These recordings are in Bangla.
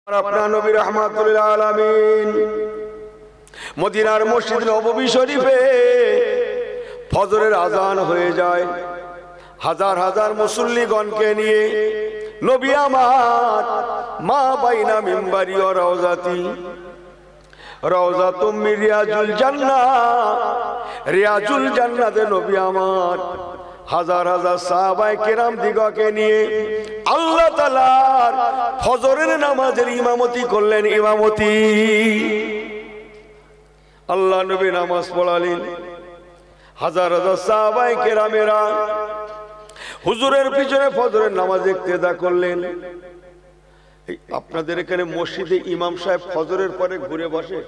আপনার নবী রাহমাতুল লিল আলামিন মদিনার মসজিদ নববী শরীফে ফজরের আজান হয়ে যায়। হাজার হাজার মুসল্লিগণকে নিয়ে নবী আমার মা বাইনা মিম্বারি ও রওজাতি রওজাতুম মিন রিয়াজুল জান্নাহ রিয়াজুল জান্নাতে নবী আমার হাজার হাজার সাহাবায়ে কেরাম দিগকে নিয়ে আল্লাহ তাআলার ফজরের নামাজের ইমামতি করলেন। ইমামতি আল্লাহ নবী নামাজ পড়ালেন, হাজার হাজার সাহাবায়ে কেরামেরা হুজুরের পিছনে ফজরের নামাজ ইক্তেদা করলেন। আপনাদের এখানে মসজিদে ইমাম সাহেব ফজরের পরে ঘুরে বসে,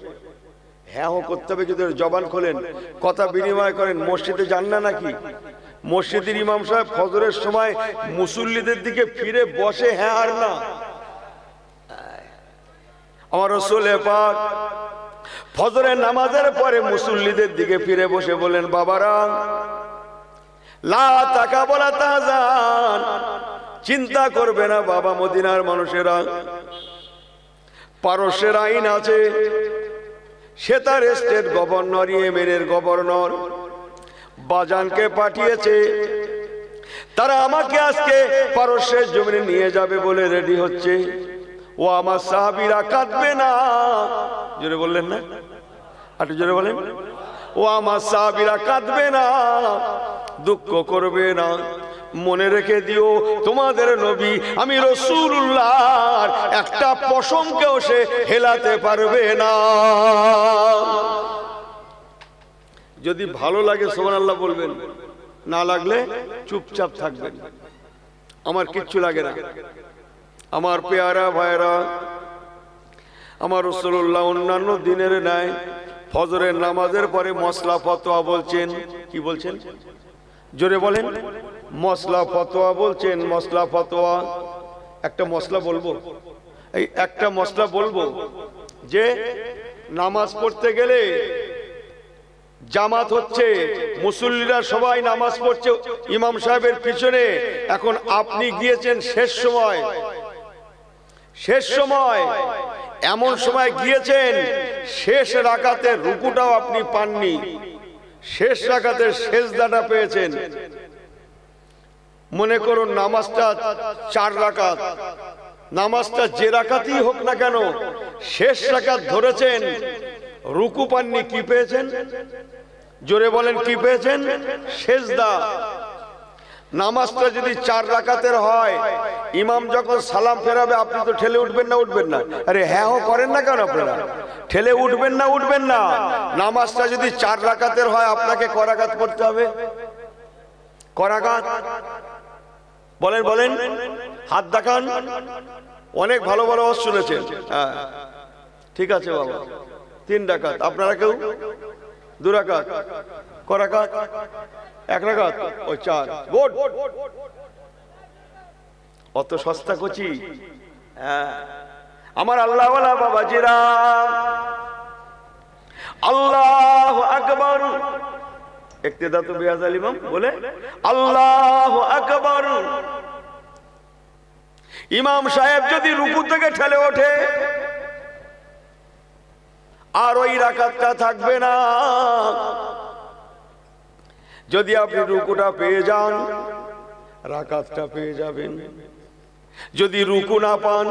হ্যাঁ ও করতে হবে, যদি জবান খোলেন কথা বিনিময় করেন, মসজিদে যান না নাকি? মসজিদের ইমাম সাহেব ফজরের সময় মুসল্লিদের দিকে ফিরে বসে, হ্যাঁ আর না? আমার রাসূল পাক ফজরের নামাজের পরে মুসল্লিদের দিকে ফিরে বসে বলেন, বাবারা লা তাকাবলা তাহজান, চিন্তা করবে না বাবা। মদিনার মানুষেরা, পারস্যের আইন আছে, সে তার স্টেট গভর্নর, ইয়েমেনের গভর্নর বাজানকে পাঠিয়েছে, তারা আমাকে আজকে পারস্যের জমিনে নিয়ে যাবে বলে রেডি হচ্ছে। ও আমার সাহাবীরা কাঁদবে না, জোরে বললেন না, একটু জোরে বলেন। ও আমার সাহাবীরা কাঁদবে না, দুঃখ করবে না, মনে রেখে দিও তোমাদের নবী আমি রাসূলুল্লাহর একটা পশমকেও সে হেলাতে পারবে না। যদি ভালো লাগে সুবহানাল্লাহ বলবেন, না লাগলে চুপচাপ থাকবেন। আমার কিচ্ছু লাগে না। আমার পেয়ারা ভাইরা, আমার রাসূলুল্লাহ অন্যান্য দিনের ন্যায় ফজরের নামাজের পরে মসলা ফতোয়া বলছেন। কি বলছেন? জোরে বলেন। মসলা ফতোয়া বলছেন। মসলা ফতোয়া একটা মসলা বলবো, এই একটা মসলা বলবো যে নামাজ পড়তে গেলে জামাত হচ্ছে, মুসল্লিরা সবাই নামাজ পড়ছে ইমাম সাহেবের পিছনে, এখন আপনি গিয়েছেন শেষ সময়, শেষ সময় এমন সময় গিয়েছেন শেষ রাকাতের রুকুটাও আপনি পাননি, শেষ রাকাতের সেজদাটা পেয়েছেন। মনে করুন নামাজটা 4 রাকাত, নামাজটা যে রাকাতই হোক না কেন শেষ রাকাত ধরেছেন, রুকু পাননি, কি পেয়েছেন? জোরে বলেন, কি পেয়েছেন? সেজদা। নামাজটা যদি 4 রাকাতের হয়, ইমাম যখন সালাম ফেরাবে আপনি তো ঠেলে উঠবেন না? উঠবেন না? আরে হ্যাঁ ও করেন না কেন আপনারা? ঠেলে উঠবেন না? উঠবেন না? নামাজটা যদি 4 রাকাতের হয় আপনাকে ক রাকাত পড়তে হবে? ক রাকাত বলেন? বলেন, হাত দেখান। অনেক ভালো ভালো ওয়াজ শুনেছেন। হ্যাঁ ঠিক আছে বাবা, 3 রাকাত। আপনারা কেউ 2 রাকাত? ক রাকাত? 1 রাকাত? ওই 4। গুড। অত সস্তা কচি? হ্যাঁ আমার আল্লাহওয়ালা বাবাজিরা, আল্লাহু আকবার। ইক্তেদা তো বেয়াজাল ইমাম বলে আল্লাহু আকবার। ইমাম সাহেব যদি রুকু থেকে ঠেলে ওঠে আর ওই রাকাতটা থাকবে না। যদি আপনি রুকুটা পেয়ে যান রাকাতটা পেয়ে যাবেন। যদি রুকু না পান,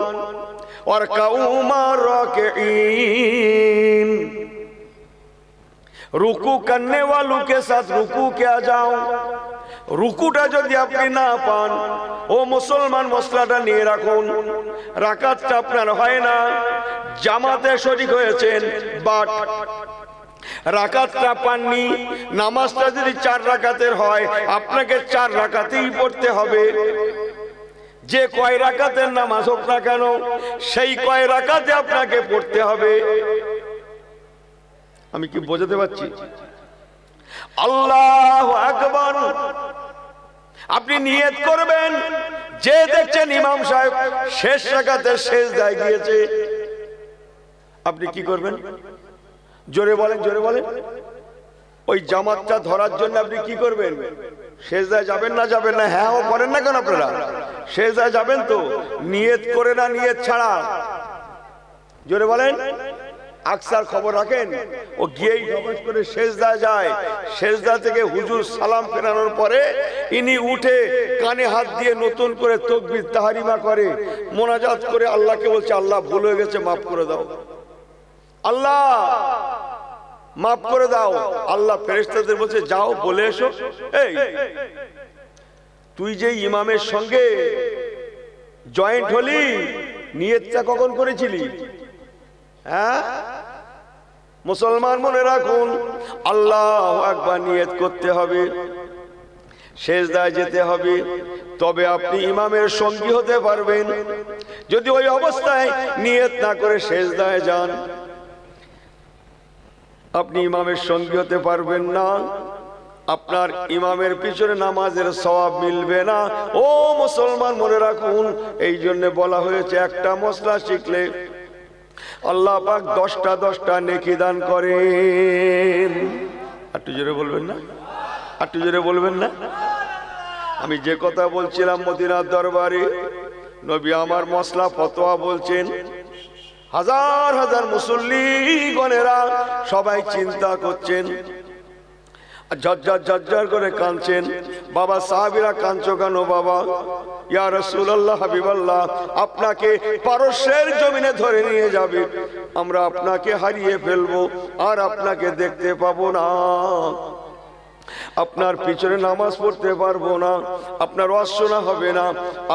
और कौमा राकिईन, रुकू करने वालों के साथ रुकू क्या जाओ। রুকুটা যদি আপনি না পান, ও মুসলমান মসলাটা নিয়ে রাখুন, রাকাতটা আপনার হয় না, জামাতে শরীক হয়েছেন বাট রাকাতটা পাননি। নামাজটা যদি 4 রাকাতের হয় আপনাকে 4 রাকাতেই পড়তে হবে। যে কয় রাকাতের নামাজ হোক না কেন সেই কয় রাকাতে আপনাকে পড়তে হবে। আমি কি বোঝাতে পারছি? আল্লাহু আকবার। আপনি নিয়ত করবেন, যে দেখছেন ইমাম সাহেব শেষ রাকাতের সেজদায় গিয়েছে, আপনি কি করবেন? জোরে বলেন, জোরে বলেন। ওই জামাতটা ধরার জন্য আপনি কি করবেন? সেজদায় যাবেন না? যাবেন না? হ্যাঁ ও করেন না কেন আপনারা? সেজদায় যাবেন তো? নিয়ত করে না, নিয়ত ছাড়া? জোরে বলেন। আকসার খবর রাখেন, ও গিয়েই নমাজ করে সেজদায় যায়, সেজদা থেকে হুজুর সালাম ফেরানোর পরে ইনি উঠে কানে হাত দিয়ে নতুন করে তাকবীর তাহরিমা করে, মোনাজাত করে আল্লাহকে বলছে, আল্লাহ ভুল হয়ে গেছে, মাফ করে দাও, আল্লাহ মাফ করে দাও। আল্লাহ ফেরেশতাদের বলছে, যাও বলে এসো। এই তুই যে ইমামের সঙ্গে জয়েন্ট হলি, নিয়তটা কখন করেছিলি? হ্যাঁ মুসলমান মনে রাখুন, আল্লাহু আকবার নিয়ত করতে হবে, সেজদায় যেতে হবে, তবে আপনি ইমামের সঙ্গী হতে পারবেন। যদি ওই অবস্থায় নিয়ত না করে সেজদায় যান, আপনি ইমামের সঙ্গী হতে পারবেন না, আপনার ইমামের পিছনে নামাজের সওয়াব মিলবে না। ও মুসলমান মনে রাখুন, এই জন্য বলা হয়েছে একটা মশলা শিখলে আল্লাহ পাক 10টা নেকি দান করেন। একটু জোরে বলবেন না? একটু জোরে বলবেন না? আমি যে কথা বলছিলাম মদিনার দরবারে, নবী আমার মশলা ফতোয়া বলছেন, হাজার হাজার মুসল্লিগণেরা সবাই চিন্তা করছেন, ঝরঝর ঝরঝর করে কাঁদছেন। বাবা সাহাবীরা, কাঁদছো কেন বাবা? ইয়া রাসূলুল্লাহ, হাবিবাল্লাহ, আপনাকে পারস্যের জমিনে ধরে নিয়ে যাবে, আমরা আপনাকে হারিয়ে ফেলবো, আর আপনাকে দেখতে পাবো না, আপনার পিছনে নামাজ পড়তে পারবো না, আপনার ওয়াজ শোনা হবে না,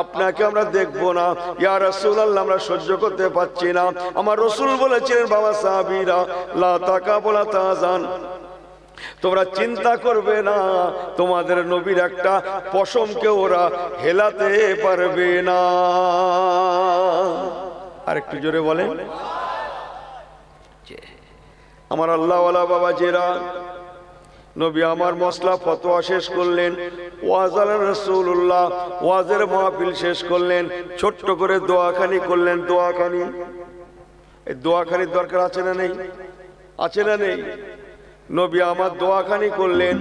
আপনাকে আমরা দেখবো না। ইয়া রাসূলুল্লাহ, আমরা সহ্য করতে পারছি না। আমার রাসূল বলেছিলেন, বাবা সাহাবীরা, লা তাকাব ওয়া লা তাহজান, তোমরা চিন্তা করবে না, তোমাদের নবীর একটা পশমকে ওরা হেলাতে পারবে না। আর একটু জোরে বলেন। আমার আল্লাহওয়ালা বাবাজিরা, নবী আমার মশলা ফতোয়া শেষ করলেন, ওয়াজ আলা রাসূলুল্লাহ, ওয়াজের মাহফিল শেষ করলেন, ছোট্ট করে দোয়াখানি করলেন। দোয়াখানি, এই দোয়াখানির দরকার আছে না নেই? আছে না নেই? নবী আমার দোয়াখানি করলেন।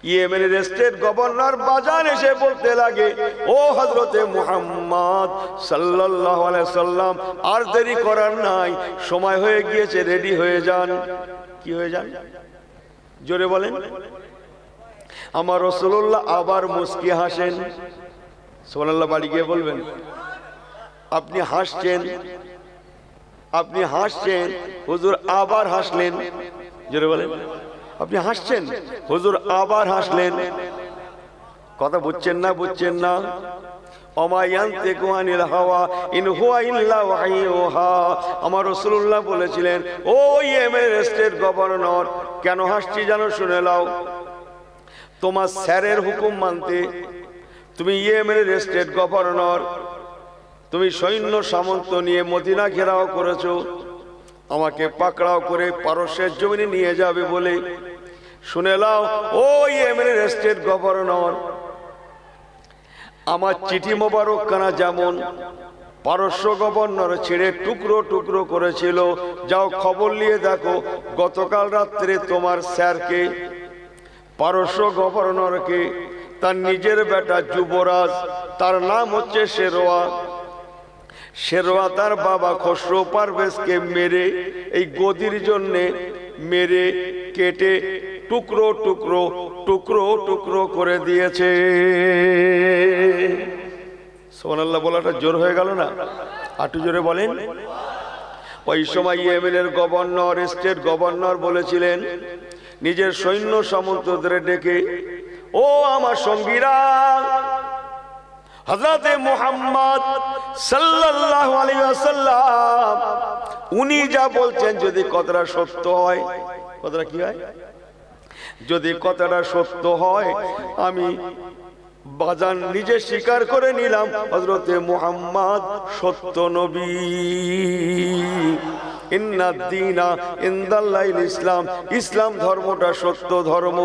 ইয়েমেনের স্টেট গভর্নর বাজান এসে বলতে লাগে, ও হযরতে মুহাম্মদ সাল্লাল্লাহু আলাইহি সাল্লাম, আর দেরি করার নাই, সময় হয়ে গিয়েছে, রেডি হয়ে যান। কি হয়ে যান? জোরে বলেন। আমার রাসূলুল্লাহ আবার মুস্কি হাসেন। সুবহানাল্লাহ, বাড়ি গিয়ে বলবেন। আপনি হাসছেন, আপনি হাসছেন, হুজুর আবার হাসলেন। জোরে বলেন। আপনি হাসছেন, হুজুর আবার হাসলেন। কথা বুঝছেন না? বুঝছেন না? ওমা ইয়ানতিকু আনিল হাওয়া ইন হুয়া ইল্লা ওয়াহয়ুহা। আমার রাসূলুল্লাহ বলেছিলেন, ও ইয়েমেনের স্টেট গভর্নর, কেন হাসছি জানো? শুনে নাও। তোমার স্যারের হুকুম মানতে, তুমি ইয়েমেনের স্টেট গভর্নর, তুমি সৈন্য সামন্ত নিয়ে মদিনা ঘেরাও করেছো, আমাকে পাকড়াও করে পারস্যের জমিনে নিয়ে যাবে বলে। শুনে নাও, ও ইয়েমেনের স্টেট গভর্নর, আমার চিঠি মোবারক খানা যেমন পারস্য গভর্নর ছেড়ে টুকরো টুকরো করেছিল, যাও খবর নিয়ে দেখো, গতকাল রাত্রে তোমার স্যারকে, পারস্য গভর্নরকে, তার নিজের বেটা যুবরাজ, তার নাম হচ্ছে শেরওয়া, শেরওয়া তার বাবা খসরু পারভেজকে মেরে, এই গদির জন্যে মেরে কেটে টুকরো টুকরো টুকরো টুকরো করে দিয়েছে। সুবহানাল্লাহ বলাটা জোর হয়ে গেল না? আটু জোরে বলেন। ওই সময় ইয়েমেনের গভর্নর, স্টেট গভর্নর বলেছিলেন নিজের সৈন্য সামন্তদের ডেকে, ও আমার সঙ্গীরা, হযরতে মুহাম্মদ সাল্লাল্লাহু আলাইহি ওয়াসাল্লাম উনি যা বলছেন, যদি কথাটা সত্য হয়, কথাটা কি হয়? যদি কথাটা সত্য হয়, আমি বাজান নিজে স্বীকার করে নিলাম হযরতে মুহাম্মদ সত্য নবী। ইন্নাদ দীনা ইনদাল্লাহিল ইসলাম, ইসলাম ধর্মটা সত্য ধর্ম।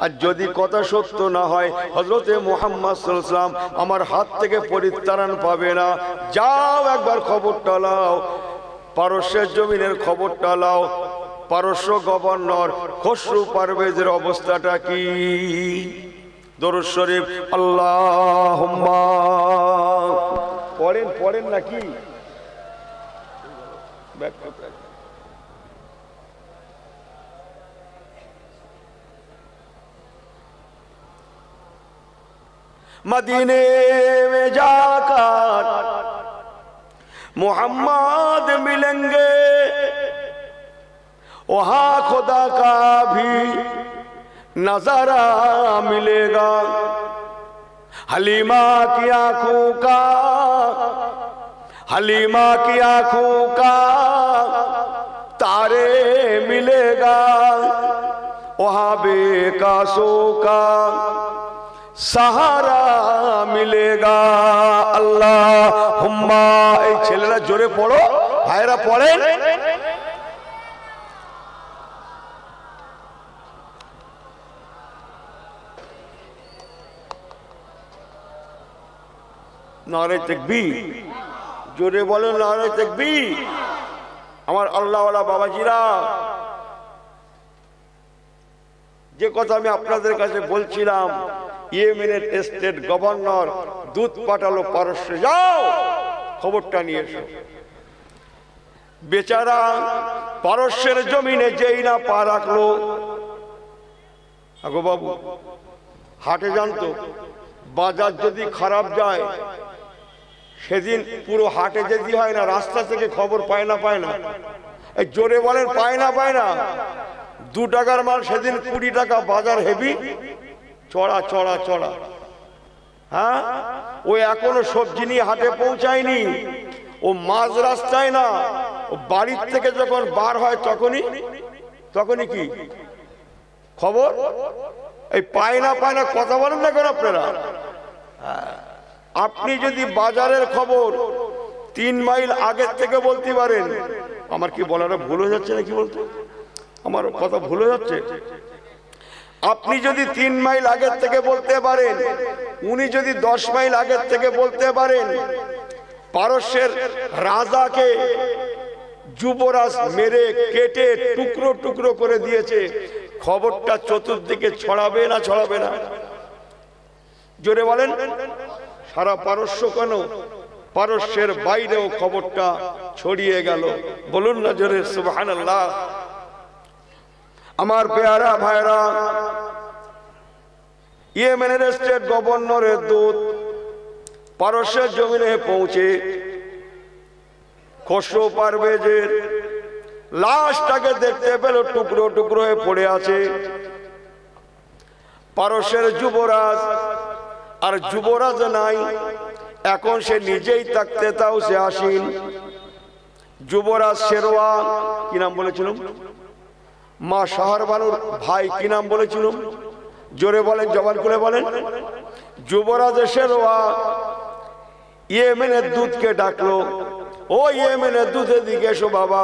আর যদি কথা সত্য না হয়, হযরতে মুহাম্মদ সাল্লাল্লাহু আলাইহি ওয়াসাল্লাম আমার হাত থেকে পরিত্রাণ পাবে না। যাও একবার খবরটা লাও, পারস্যের জমিনের খবরটা লাও, পারস্য গভর্নর খসরু পারভেজের অবস্থাটা কি? দরুদ শরীফ আল্লাহুম্মা পড়েন, পড়েন নাকি? मदीने में जाकर मोहम्मद मिलेंगे, वहां खुदा का भी नजारा मिलेगा। हलीमा की आंखों का, हलीमा की आंखों का तारे मिलेगा, वहां बेकासों का सहारा मिलेगा। আল্লাহুম্মা। এই ছেলেরা জোরে পড়ো, ভাইরা পড়েন। নারে তাকবীর, জোরে বলেন নারে তাকবীর। আমার আল্লাহওয়ালা বাবাজিরা, যে কথা আমি আপনাদের কাছে বলছিলাম, ইয়েমেনের স্টেট গভর্নর দূত পাঠালো পারস্যে, যাও খবরটা নিয়ে এসো। বেচারা পারস্যের জমিনে যেই না পা রাখলো, আগো বাবু হাটে জানতো বাজার যদি খারাপ যায় সেদিন পুরো হাটে যেতে হয় না, রাস্তা থেকে খবর পায় না, পায় না। এই জোরে বলেন পায় না, পায় না। 2 টাকার মাল সেদিন 20 টাকা, বাজার হেভি, চড়া চড়া চড়া। হ্যাঁ, ও এখনো সবজি নিয়ে হাটে পৌঁছায়নি, ও মাঝ রাস্তায় না, ও বাড়ির থেকে যখন বার হয় তখনই কি খবর। এই পায় না পায় না কথা বলেন না কেন আপনারা? আপনি যদি বাজারের খবর 3 মাইল আগের থেকে বলতে পারেন, আমার কি বলাটা ভুল হয়ে যাচ্ছে নাকি বলতে? আমার কথা ভুল হয়ে যাচ্ছে? আপনি যদি 3 মাইল আগের থেকে বলতে পারেন, উনি যদি 10 মাইল আগের থেকে বলতে পারেন, পারস্যের রাজাকে যুবরাজ মেরে কেটে টুকরো টুকরো করে দিয়েছে, খবরটা চতুর্দিকে ছড়াবে না ছড়াবে না? জোরে বলেন। সারা পারস্য কেন, পারস্যের বাইরেও খবরটা ছড়িয়ে গেল। বলুন না জোরে সুবহানাল্লাহ। আমার পেয়ারা ভাইরা, ইয়েমেনের স্টেট গভর্নরের দূত পারস্যের জমিনে পৌঁছে খসরু পারভেজের লাশটাকে দেখতে পেল, টুকরো টুকরো হয়ে পড়ে আছে। পারস্যের যুবরাজ আর যুবরাজ নাই, এখন সে নিজেই থাকতে তাও সে আসীন। যুবরাজ শেরওয়ান, কি নাম বলেছিলাম? মা শাহরবানুর ভাই, কি নাম বলেছিলাম? জোরে বলেন, জবান খুলে বলেন। যুবরাজ শেরওয়ান ইয়েমেনের দূতকে ডাকলো, ও ইয়েমেনের দূতের দিকে এসো বাবা,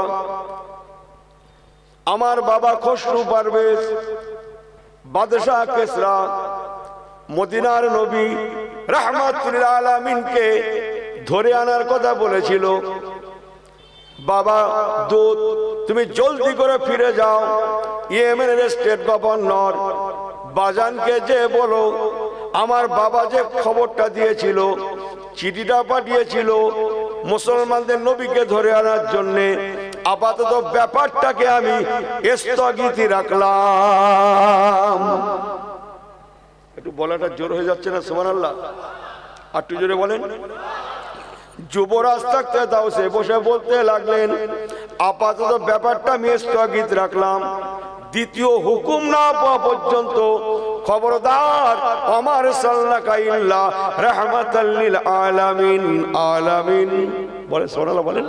আমার বাবা খসরু পারভেজ বাদশাহ কেসরা মদিনার নবী রাহমাতুল আলামিনকে ধরে আনার কথা বলেছিল। বাবা দূত, তুমি জলদি করে ফিরে যাও, ইয়েমেনের স্টেট গভর্নর বাজানকে যে বলো, আমার বাবা যে খবরটা দিয়েছিল, চিঠিটা পাঠিয়েছিল মুসলমানদের নবীকে ধরে আনার জন্যে, আপাতত ব্যাপারটাকে আমি স্থগিত রাখলাম। একটু বলাটা জোর হয়ে যাচ্ছে না? সুবহানাল্লাহ। আর একটু জোরে বলেন। যুবরাজ থাকতে দাও, সে বসে বলতে লাগলেন, আপাতত ব্যাপারটা আমি স্থগিত রাখলাম, দ্বিতীয় হুকুম না পাওয়া পর্যন্ত খবরদার আমার সাল্লাকা ইল্লা রাহমাতাল লিল আলামিন। আলামিন বলে, সুবহানাল্লাহ বলেন।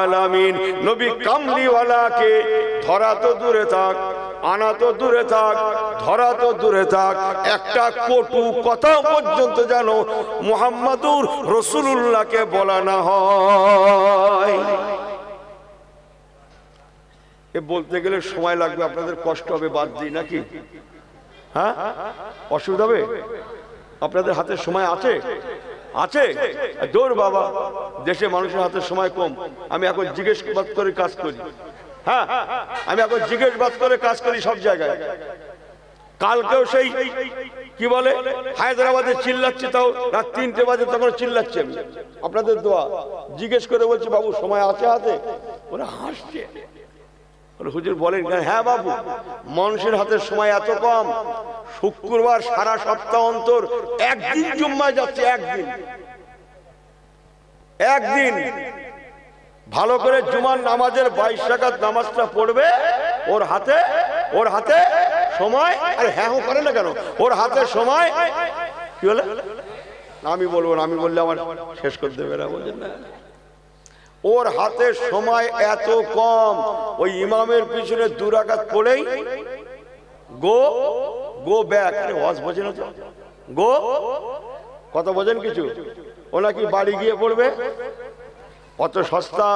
আলামিন নবী কামলিওয়ালাকে ধরা তো দূরে থাক, আনা তো দূরে থাক, ধরা তো দূরে থাক, একটা কটু কথা পর্যন্ত যেন মুহাম্মাদুর রাসূলুল্লাহকে বলা না হয়। এ বলতে গেলে সময় লাগবে, আপনাদের কষ্ট হবে, বাদ দিই নাকি? হ্যাঁ, অসুবিধা হবে? আপনাদের হাতে সময় আছে? আছে? দৌড় বাবা, দেশে মানুষের হাতে সময় কম। আমি এখন জিজ্ঞেসবাদ করে কাজ করি। হ্যাঁ, আমি এখন জিজ্ঞেসবাদ করে কাজ করি সব জায়গায়। কালকেও সেই কি বলে হায়দ্রাবাদে চিল্লাচ্ছি, তাও রাত 3টে বাজে তখন চিল্লাচ্ছি আমি, আপনাদের দোয়া। জিজ্ঞেস করে বলছি বাবু সময় আছে হাতে? ওরা হাসছে। হুজুর বলেন হ্যাঁ বাবু, মানুষের হাতে সময় এত কম, শুক্রবার সারা সপ্তাহ অন্তর একদিন জুম্মায় যাচ্ছে, একদিন ভালো করে জুমার নামাজের 22 রাকাত নামাজটা পড়বে, ওর হাতে সময়, আরে হ্যাঁ করে না কেন, ওর হাতে সময় কি বলে আমি বলবো না, আমি বললে আমার শেষ করে দেবে না, বলছেন না। ওর হাতে সময় এত কম, ওই ইমামের পিছনে 2 রাকাত পড়েই গো ব্যাক। আরে ওয়াজ বোঝেন তো, গো কত বোঝেন কিছু? ও নাকি বাড়ি গিয়ে পড়বে, অত সস্তা।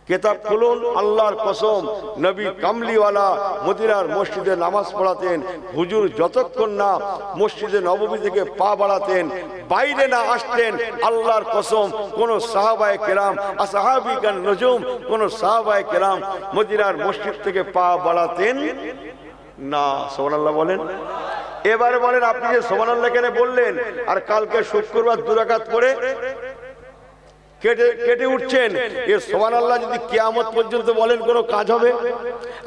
কিতাব খুলুন, আল্লাহর কসম, নবী কামলিওয়ালা মদিনার মসজিদে নামাজ পড়াতেন। হুজুর যতক্ষণ না মসজিদে নববী থেকে পা বাড়াতেন, বাইরে না আসতেন, আল্লাহর কসম কোন সাহাবায়ে কেরাম আসহাবিকান নজুম, কোন সাহাবায়ে কেরাম মদিনার মসজিদ থেকে পা বাড়াতেন না। সুবহানাল্লাহ বলেন। এবারে বলেন, আপনি যে সুবহানাল্লাহ কেন বললেন, আর কালকে শুক্রবার 2 রাকাত পড়ে কেটে উঠছেন, এর সুবহানাল্লাহ যদি কিয়ামত পর্যন্ত বলেন কোন কাজ হবে?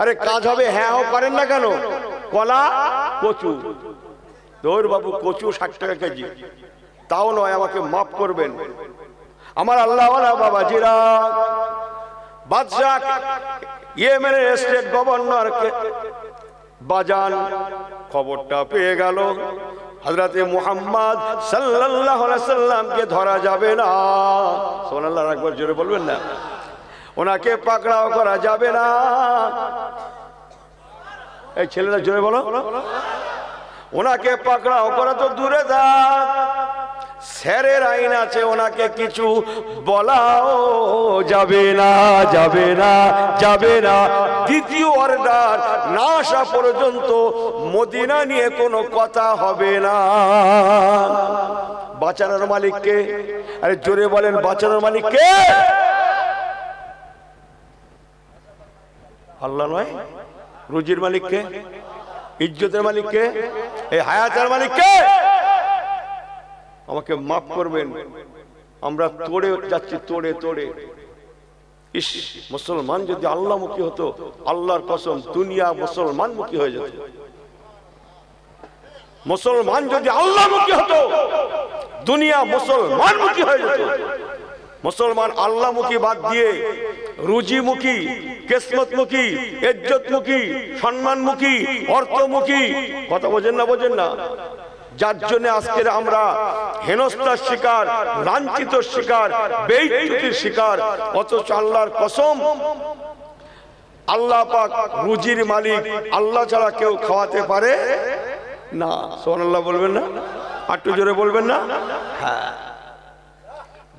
আরে কাজ হবে, হ্যাঁ করেন না কেন? কলা কচু, দৌড় বাবু, কচু 60 টাকা কেজি, তাও নয়, আমাকে মাফ করবেন আমার আল্লাহওয়ালা বাবাজিরা। বাদশাহ ইয়েমেনের স্টেট গভর্নরকে বাজান খবরটা পেয়ে গেল, হযরতে মুহাম্মদ সাল্লাল্লাহু আলাইহি সাল্লামকে ধরা যাবে না। সুবহানাল্লাহ, একবার জোরে বলবেন না। ওনাকে পাকড়াও করা যাবে না। এই ছেলেরা জোরে বলো। ওনাকে পাকড়াও করা তো দূরে থাক, স্যারের আইন আছে, ওনাকে কিছু বলাও যাবে না, যাবে না, যাবে না। দ্বিতীয় অর্ডার না আসা পর্যন্ত মদিনা নিয়ে কোনো কথা হবে না। বাঁচানোর মালিককে, আরে জোরে বলেন, বাঁচানোর মালিককে? আল্লাহ নয়? রুজির মালিককে? ইজ্জতের মালিককে? এই হায়াতের মালিককে? আমাকে মাফ করবেন, আমরা তোড়ে যাচ্ছি, তোড়ে। ইস, মুসলমান যদি আল্লাহমুখী হতো, আল্লাহর কসম দুনিয়া মুসলমানমুখী হয়ে যেত। মুসলমান যদি আল্লাহমুখী হতো, দুনিয়া মুসলমানমুখী হয়ে যেত। মুসলমান আল্লাহমুখী বাদ দিয়ে রুজিমুখী, কিসমতমুখী, ইজ্জতমুখী, সম্মানমুখী, অর্থমুখী। কথা বোঝেন না? যার জন্য আজকের আমরা হেনস্থার শিকার, লাঞ্ছিত শিকার, বেইজ্জতির শিকার। অথচ আল্লাহর কসম, আল্লাহ পাক রুজির মালিক, আল্লাহ ছাড়া কেউ খাওয়াতে পারে না। সুবহানাল্লাহ বলবেন না? একটু জোরে বলবেন না? হ্যাঁ,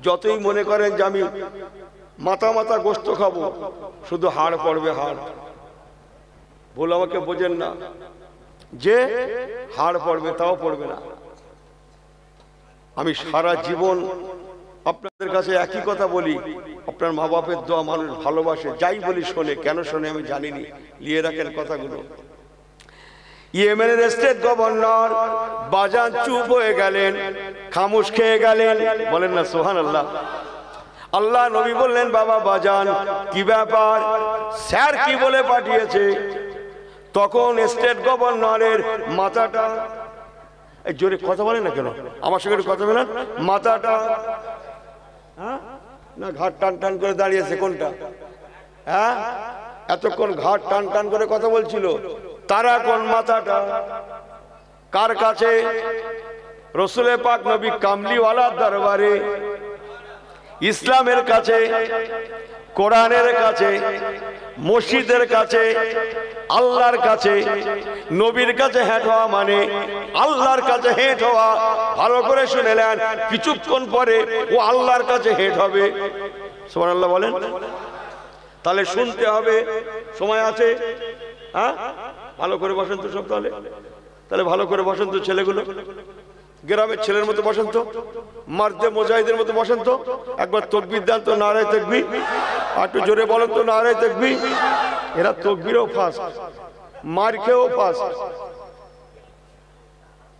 যতই মনে করেন যে আমি মাথা গোশত খাবো, শুধু হাড় পড়বে, হাড়। ভুল আমাকে বোঝেন না, যে হাড় পড়বে তাও পড়বে না। আমি সারা জীবন আপনাদের কাছে একই কথা বলি, আপনার মা বাপের দোয়া মানুষ ভালোবাসে, যাই বলি শোনে। কেন শোনে আমি জানিনি, নিয়ে রাখেন কথাগুলো। ইয়েমেনের স্টেট গভর্নর বাজান চুপ হয়ে গেলেন, খামোশ খেয়ে গেলেন। বলেন না সুবহানাল্লাহ। আল্লাহ নবী বললেন, বাবা বাজান কি ব্যাপার, স্যার কি বলে পাঠিয়েছে? তখন স্টেট গভর্নরের মাথাটা, জোরে কথা বলেন না কেন, আমার সঙ্গে কথা বলেন। মাথাটা না ঘাট টান করে দাঁড়িয়েছে, কোনটা? হ্যাঁ, এতক্ষণ ঘাট টান করে কথা বলছিল, তারা কোন মাথাটা কার কাছে? রসুলে পাক নবী কামলিওয়ালার দরবারে, ইসলামের কাছে, কোরআনের কাছে, মসজিদের কাছে, আল্লাহর কাছে। নবীর কাছে হেঁট হওয়া মানে আল্লাহর কাছে হেঁট হওয়া। ভালো করে শুনে নেন, কিছুক্ষণ পরে ও আল্লাহর কাছে হেঁট হবে। সুবহানাল্লাহ বলেন। তাহলে শুনতে হবে, সময় আছে। হ্যাঁ, ভালো করে বসেন তো সব। তাহলে ভালো করে বসেন তো ছেলেগুলো, গ্রামের ছেলের মতো বসেন তো, মারদে মুজাহিদের মতো বসেন তো। একবার তাকবীর দেন তো, নারায়ে তাকবীর। একটু জোরে বলেন তো, নারায়ে তাকবীর। এরা তাকবীরও ফাস্ট, মার খেয়েও ফার্স্ট,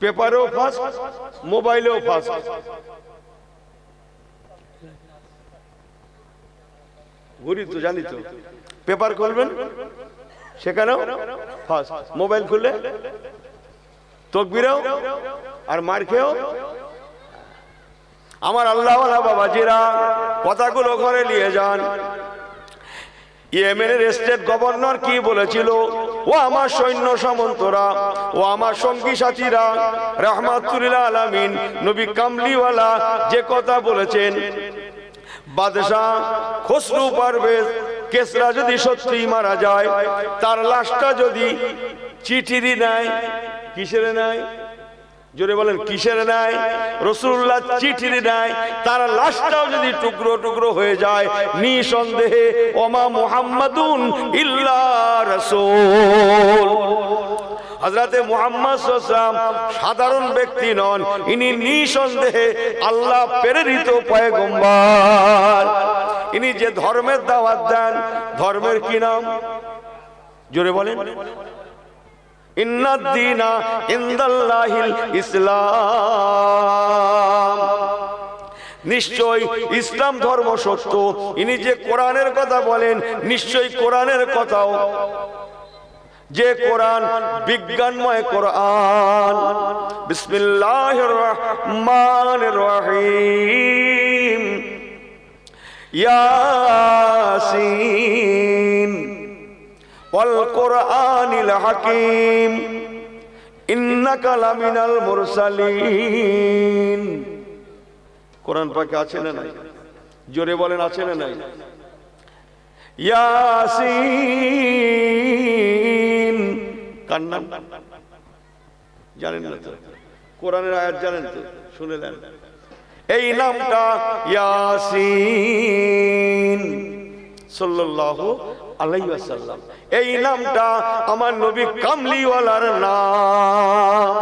পেপারেও ফার্স্ট, মোবাইলেও ফার্স্ট। ঘুরি তো জানি তো, পেপার খুলবেন সেখানেও ফার্স্ট, মোবাইল খুললে তকবীরেও আর মার খেয়েও। আমার আল্লাহওয়ালা বাবাজিরা কথাগুলো ঘরে নিয়ে যান। ইয়েমেনের স্টেট গভর্নর কি বলেছিল? ও আমার সৈন্য সামন্তরা, ও আমার সঙ্গী সাথীরা, রাহমাতুল আলামিন নবী কামলিওয়ালা যে কথা বলেছেন, বাদশাহ খসরু পারভেজ কেসরা যদি সত্যি মারা যায়, তার লাশটা যদি চিঠির নেয়, কিসের নেয়? জোরে বলেন কিসের নেয়? রাসূলুল্লাহ চিঠির নেয়, তার লাশটাও যদি টুকরো টুকরো হয়ে যায়, নিঃসন্দেহে ওমা মুহাম্মাদুন ইল্লা রাসূল। হযরতে মুহাম্মদ সাল্লাল্লাহু আলাইহি ওয়াসাল্লাম সাধারণ ব্যক্তি নন, ইনি নিঃসন্দেহে আল্লাহ প্রেরিত পয়গম্বর। ইনি যে ধর্মের দাওয়াত দেন, ধর্মের কি নাম? জোরে বলেন। ইন্নাদ-দীনা ইনদাল্লাহিল ইসলাম। নিশ্চয় ইসলাম ধর্ম সত্য। ইনি যে কোরআনের কথা বলেন, নিশ্চয় কোরআনের কথাও, যে কোরআন বিজ্ঞানময় কোরআন। বিসমিল্লাহির রহমানির রহিম। ইয়াসিন ওয়াল কোরআনিল হাকিম ইন্নাকা লামিনাল মুরসালিন। কোরআন পাকে আছে না নাই? জোরে বলেন আছে না নাই? ইয়াসিন কার নাম জানেন না তো? কোরআনের আয়াত জানেন তো? শুনে নেন। এই নামটা ইয়াসিন সাল্লাল্লাহু আলাইহি ওয়াসাল্লাম, এই নামটা আমার নবী কামলিওয়ালার নাম।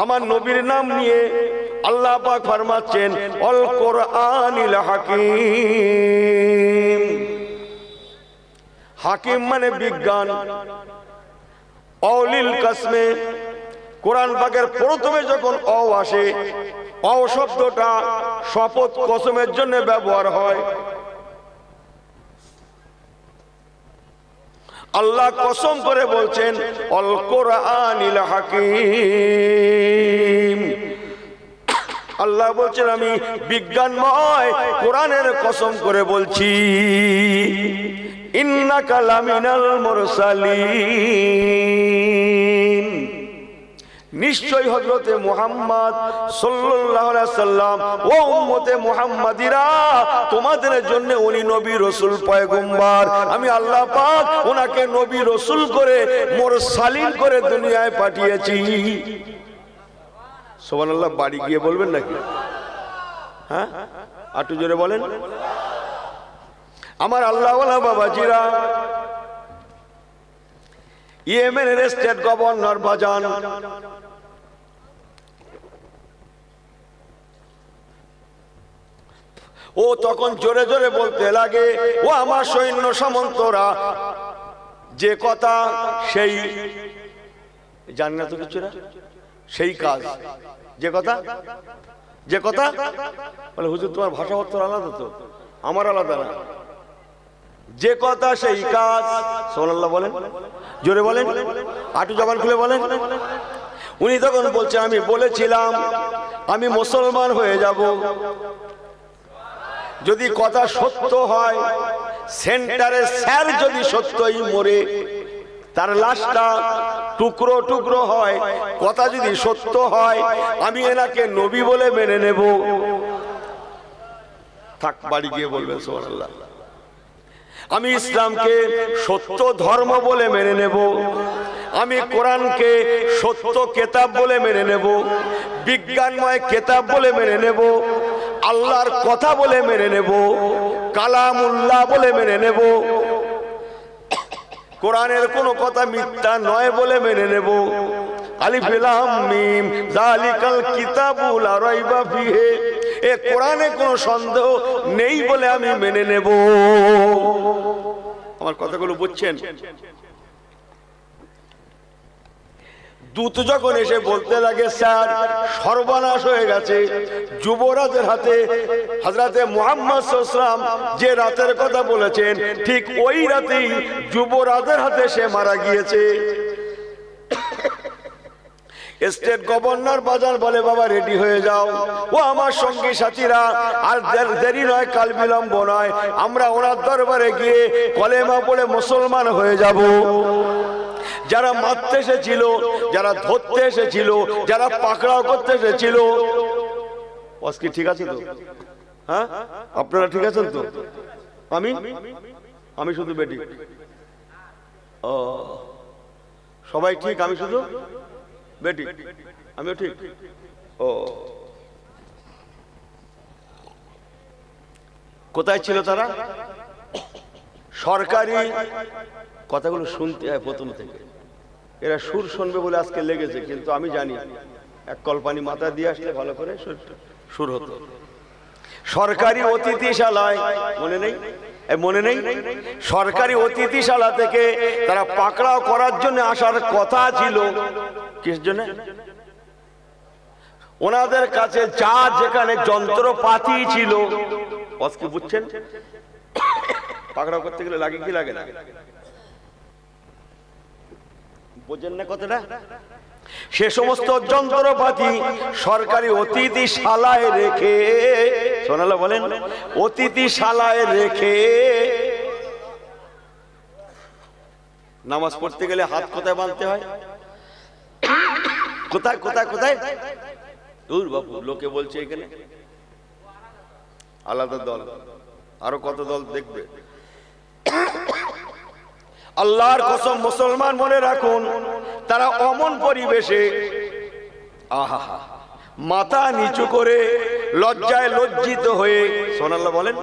আমার নবীর নাম নিয়ে আল্লাহ পাক ফরমাচ্ছেন আল কোরআনিল হাকিম। হাকিম মানে বিজ্ঞান। অলিল কাসমে, কোরআন পাকের প্রথমে যখন অ আসে, অ শব্দটা শপথ কসমের জন্য ব্যবহার হয়। আল্লাহ কসম করে বলছেন আল কোরআনিল হাকিম। আল্লাহ বলছেন আমি বিজ্ঞানময় কোরআনের কসম করে বলছি। ইন্নাকা লামিনাল মুরসালিন। নিশ্চয় হযরতে মুহাম্মদ সাল্লাল্লাহু আলাইহি সাল্লাম ও উম্মতে মুহাম্মাদিরা, তোমাদের জন্য উনি নবী রাসূল পয়গম্বর। আমি আল্লাহ পাক ওনাকে নবী রাসূল করে মুরসালিন করে দুনিয়ায় পাঠিয়েছি। সুবহানাল্লাহ। বাড়ি গিয়ে বলবেন নাকি? হ্যাঁ, একটু জোরে বলেন। আমার আল্লাহওয়ালা বাবাজিরা, ইয়েমেনের স্টেট গভর্নর বাজান ও তখন জোরে জোরে বলতে লাগে, ও আমার সৈন্য সামন্তরা, যে কথা সেই জানি না তো কিছুরা, সেই কাজ, যে কথা যে কথা বলে। হুজুর তোমার ভাষা উত্তর আলাদা তো, আমার আলাদা না। যে কথা সেই কাজ। সুবহানাল্লাহ বলেন, জোরে বলেন, আটু জবান খুলে বলেন। উনি তখন বলছেন আমি বলেছিলাম আমি মুসলমান হয়ে যাব যদি কথা সত্য হয়। সেন্টারে স্যার যদি সত্যই মরে, তার লাশটা টুকরো টুকরো হয়, কথা যদি সত্য হয়, আমি এনাকে নবী বলে মেনে নেব। থাক, বাড়ি গিয়ে বলবেন সুবহানাল্লাহ। আমি ইসলামকে সত্য ধর্ম বলে মেনে নেব, আমি কোরআনকে সত্য কেতাব বলে মেনে নেব, বিজ্ঞানময় কেতাব বলে মেনে নেব, আল্লাহর কথা বলে মেনে নেব, কালামুল্লাহ বলে মেনে নেব, কোরআনের কোনো কথা মিথ্যা নয় বলে মেনে নেব। আলিফ লাম মিম যালিকাল কিতাবু লা রাইবা ফিহি, এ কোরআনে কোনো সন্দেহ নেই বলে আমি মেনে নেব। আমার কথাগুলো বুঝছেন? দূত যখন এসে বলতে লাগে, স্যার সর্বনাশ হয়ে গেছে, যুবরাজের হাতে হযরতে মুহাম্মদ সাল্লাল্লাহু আলাইহি ওয়াসাল্লাম যে রাতের কথা বলেছেন ঠিক ওই রাতেই যুবরাজের হাতে সে মারা গিয়েছে। স্টেট গভর্নর বাজার বলে, বাবা রেডি হয়ে যাও, ও আমার সঙ্গী সাথীরা, আর দেরি নয়, কাল বিলম্ব নয়, আমরা ওনার দরবারে গিয়ে কলেমা পড়ে মুসলমান হয়ে যাব। যারা মারতে এসেছিল, যারা ধরতে এসেছিল, যারা পাকড়াও করতে এসেছিল, কি ঠিক আছে তো? হ্যাঁ, আপনারা ঠিক আছেন তো? আমি শুধু বেটি? ও, সবাই ঠিক, আমি শুধু বেটি? আমিও ঠিক? ও, কোথায় ছিল তারা? সরকারি কথাগুলো শুনতে হয় প্রথম থেকে, এরা সুর শুনবে বলে আজকে লেগেছে, কিন্তু আমি জানি এক কল্পানি মাথা দিয়ে আসলে ভালো করে সুর হতো। সরকারি অতিথিশালায়, মনে নেই? মনে নেই? সরকারি অতিথিশালা থেকে তারা পাকড়াও করার জন্য আসার কথা ছিল। কিস জন্য? ওনাদের কাছে যা যেখানে যন্ত্রপাতি ছিল, কি বুঝছেন? পাকড়াও করতে গেলে লাগে কি লাগে না? বোঝেন না কথাটা? সে সমস্ত যন্ত্রপাতি সরকারি অতিথিশালায় রেখে, সোনালা বলেন, অতিথিশালায় রেখে নামাজ পড়তে গেলে হাত কোথায় বাঁধতে হয়? কোথায় কোথায় কোথায়? দূর বাবু, লোকে বলছে এখানে আলাদা দল, আরো কত দল দেখবে। আল্লাহর কসম মুসলমান মনে রাখুন, তারা অমন পরিবেশে আহা মাথা নিচু করে লজ্জায় লজ্জিত হয়ে, সুবহানাল্লাহ বলেন,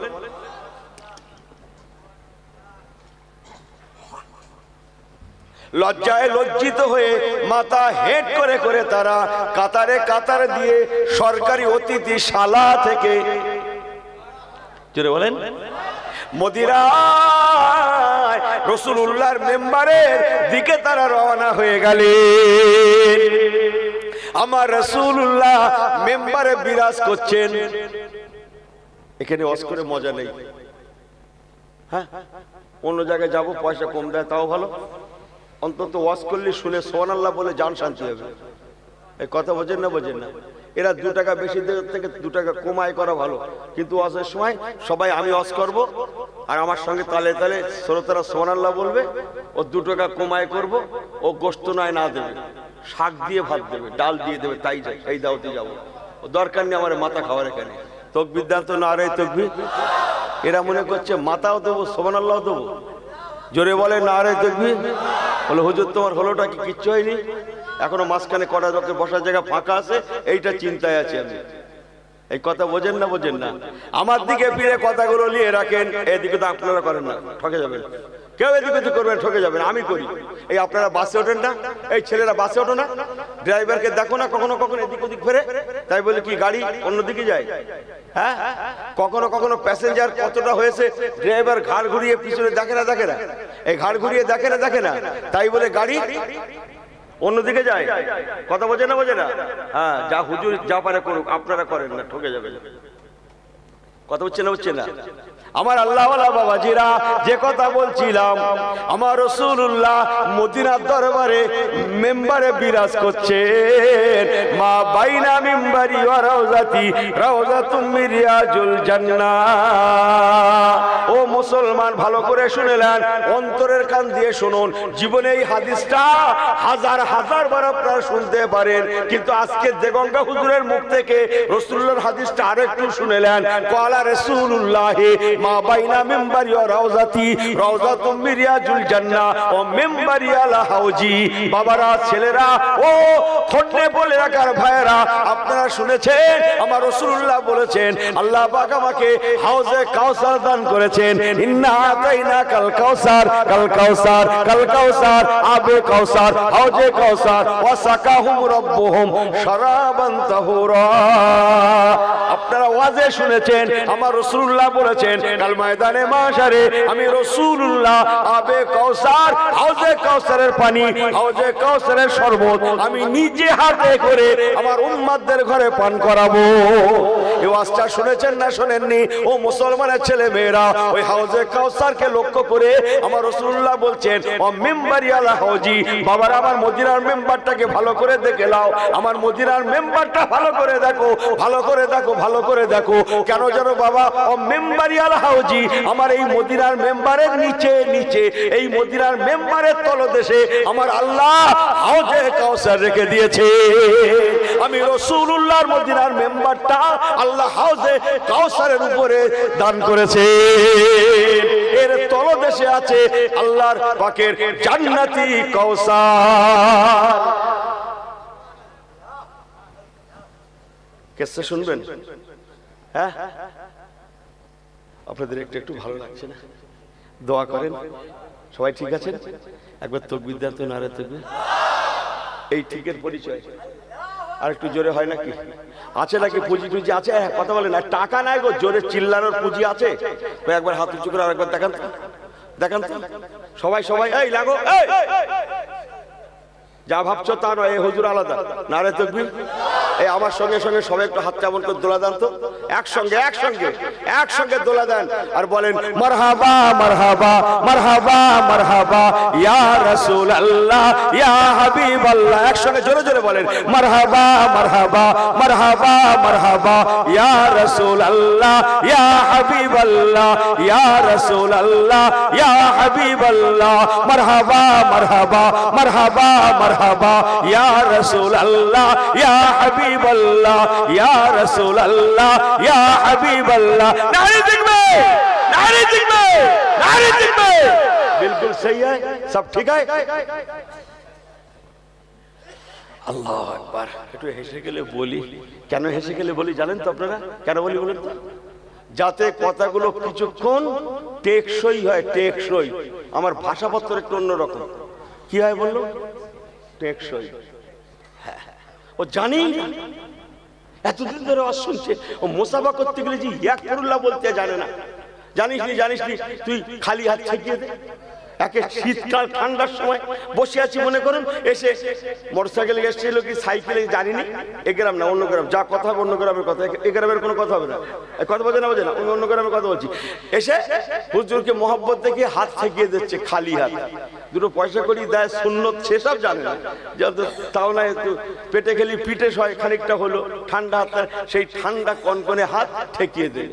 লজ্জায় লজ্জিত হয়ে মাথা হেঁট করে করে তারা কাতারে কাতার দিয়ে সরকারি অতিথিশালা থেকে, জোরে বলেন, মদিনায় রাসূলুল্লাহর মেম্বারের দিকে তারা রওনা হয়ে গেলেন। আমার রাসূলুল্লাহ মেম্বারে বিরাজ করছেন। এখানে ওয়াজ করে মজা নেই, হ্যাঁ, অন্য জায়গায় যাব, পয়সা কম দেয় তাও ভালো, অন্তত ওয়াজ করলে শুনে সুবহানাল্লাহ বলে জান শান্তি হবে। এই কথা বোঝেন না? বোঝেন না? এরা 2 টাকা বেশি থেকে 2 টাকা কমাই করা ভালো, কিন্তু ওয়াজের সময় সবাই আমি ওয়াজ করব আর আমার সঙ্গে তালে তালে শ্রোতারা সুবহানাল্লাহ বলবে, ও 2 টাকা কমাই করব, ও গোশত নয় না দেবে, শাক দিয়ে ভাত দেবে, ডাল দিয়ে দেবে, তাই যাই, এই দাওয়াতে যাব, ও দরকার নেই আমার মাথা খাওয়ার এখানে। তাকবীর দান তো নারে তাকবীর। এরা মনে করছে মাথাও দেবো, সুবহানাল্লাহ দেবো, জোরে বলে নারে তাকবীর। বলে হুজুর তোমার হলোটা কি? কিচ্ছু হয়নি, এখনো মাঝখানে কটা লোকের বসার জায়গা ফাঁকা আছে, এইটা চিন্তায় আছি আমি। এই কথা বোঝেন না? বোঝেন না? আমার দিকে ফিরে কথাগুলো নিয়ে রাখেন, এদিকে তো আপনারা করেন না, ঠকে যাবেন। কেউ এদিকে তো করবেন, ঠকে যাবেন। আমি করি। এই আপনারা বাসে ওঠেন না, এই ছেলেরা বাসে ওঠো না, ড্রাইভারকে দেখো না কখনো কখনো এদিক ওদিক ফেরে, তাই বলে কি গাড়ি অন্যদিকে যায়? হ্যাঁ, কখনো কখনো প্যাসেঞ্জার কতটা হয়েছে, ড্রাইভার ঘাড় ঘুরিয়ে পিছনে দেখে না, দেখে না, এই ঘাড় ঘুরিয়ে দেখে না, দেখে না, তাই বলে গাড়ি অন্যদিকে যায়। কথা বোঝে না? বোঝে না? হ্যাঁ, যা হুজুর যা পারে করুক, আপনারা করেন না, ঠকে যাবে। কথা হচ্ছে না? হচ্ছে না? আমার আল্লাহওয়ালা বাবাজিরা, যে কথা বলছিলাম, আমার রাসূলুল্লাহ মদিনার দরবারে মেম্বারে বিরাজ করছেন। মা বাইনা মিম্বারি ওয়া রাউজাতি রাউজাতুম মিন রিয়াজুল জান্নাহ। ও মুসলমান, ভালো করে শুনেলেন, অন্তরের কান দিয়ে শুনুন। জীবনে এই হাদিসটা হাজার হাজার বার আপনারা শুনতে পারেন, কিন্তু আজকে দেগঙ্গা হুজুরের মুখ থেকে রাসূলুল্লাহর হাদিসটা আরেকটু শুনেলেন। ক্বালা রাসূলুল্লাহ মা বাইনা মিম্বারি ওয়া রাউজাতি রাউজাতুম মিন রিয়াজুল জান্নাহ ও মিম্বারি আলা হাউজি। বাবারা, ছেলেরা, ও ফোনে বলে রাখার ভাইয়েরা, আপনারা শুনেছেন আমার রাসূলুল্লাহ বলেছেন, আল্লাহ পাক আমাকে হাউজে কাউসার দান করেছেন, ইন্না আতাইনা কাল কাউসার কাল কাউসার কাল কাউসার আবে কাউসার হাউজে কাউসার ওয়া সাকাহুম রাব্বুহুম শারাবান তাহুরা। আপনারা ওয়াজে শুনেছেন আমার রাসূলুল্লাহ বলেছেন কাল ময়দানে মাশারে আমি রাসূলুল্লাহ আবে কাউসার হাউজে কাউসারের পানি হাউজে কাউসারের শরবত আমি নিজে হাতে করে আমার উম্মতদের ঘরে পান করাবো। এই ওয়াজটা শুনেছেন না শুনেননি? ও মুসলমানের ছেলে মেয়েরা, ওই হাউজে কাউসারকে লক্ষ্য করে আমার রাসূলুল্লাহ বলছেন ও মিম্বারি আলা হাউজি। বাবারা আমার মদিনার মেম্বারটাকে ভালো করে দেখে নাও, আমার মদিনার মেম্বারটা ভালো করে দেখো, ভালো করে দেখো, ভালো করে দেখো। কেন জানো বাবা? ও মিম্বারি আলা হাউজি, আমার এই মদিনার মেম্বারের নিচে নিচে এই মদিনার মেম্বারের তলদেশে আমার আল্লাহ হাউজে কাউসার রেখে দিয়েছে। আমি রাসূলুল্লাহর মদিনার মেম্বারটা আল্লাহ হাউজে কাউসারের উপরে দান করেছে। এর তলদেশে আছে আল্লাহর পাকের জান্নাতি কাউসার। কেসে শুনবেন? হ্যাঁ, আপনাদের একটু একটু ভালো লাগছে না? দোয়া করেন। সবাই ঠিক আছেন? একবার তাকবীর দেন তো, নারে তাকবীর। এই ঠিকের পরিচয় আর একটু জোরে হয় নাকি? আছে নাকি? পুঁজি টুজি আছে? কথা বলে না, টাকা নাই গো, জোরে চিল্লানোর পুঁজি আছে? একবার হাত উঁচু করে আরেকবার দেখান তো, দেখান তো সবাই সবাই। এই লাগো, যা ভাবছো তা নয়, এই হুজুর আলাদা। নারে তাকবীর। এই আমার সঙ্গে সঙ্গে সবাই একটু হাত কেমন করে দোলা দেন তো, একসঙ্গে একসঙ্গে একসঙ্গে দোলা দেন আর বলেন মারহাবা মারহাবা মারহাবা মারহাবা ইয়া রাসূলুল্লাহ ইয়া হাবিবাল্লাহ। একসঙ্গে জোরে জোরে বলেন মারহাবা মারহাবা মারহাবা মারহাবা ইয়া রাসূলুল্লাহ ইয়া হাবিবাল্লাহ ইয়া রাসূলুল্লাহ ইয়া হাবিবাল্লাহ। মারহাবা মারহাবা মারহাবা মারহাবা ইয়া রাসূলুল্লাহ ইয়া হাবিবাল্লাহ ইয়া রাসূলুল্লাহ ইয়া হাবিবাল্লাহ। নারে তাকবীর, নারে তাকবীর, নারে তাকবীর। बिल्कुल सही है, सब ठीक है। আল্লাহু আকবার। একটু হেসে গেলে বলি, কেন হেসে গেলে বলি জানেন তো আপনারা? কেন বলি বলেন তো? যাতে কথাগুলো কিছুক্ষণ টেকসই হয়, টেকসই। আমার ভাষাপত্র একটু অন্যরকম। কি হয় বললো? টেকসই। ও জানি এতদিন ধরে ওয়াজ শুনছে, ও মুসাফা করতে গেলে যে ইয়াকফিরুল্লাহ বলতে জানে না। জানিস নি, জানিস নি, তুই খালি হাত ছেকিয়ে দে। একে শীতকাল ঠান্ডার সময় বসে আছি মনে করুন, এসে মোটরসাইকেলে এসেছিল কি সাইকেলে জানিনি, এ গ্রাম না অন্য গ্রাম, যা কথা হবে অন্য গ্রামের কথা, এ গ্রামের কোনো কথা হবে না, কথা বোঝে না, বোঝে না, অন্য গ্রামের কথা বলছি। এসে হুজুরকে মহব্বত দেখে হাত ছেকিয়ে দিচ্ছে খালি হাত। দুটো পয়সা করি দেয় সুন্নত, সেসব জানে না। যত তাও না, একটু পেটে খেলি পিঠে হয় খানিকটা হলো, ঠান্ডা হাত, সেই ঠান্ডা কনকনে হাত ঠেকিয়ে দেয়,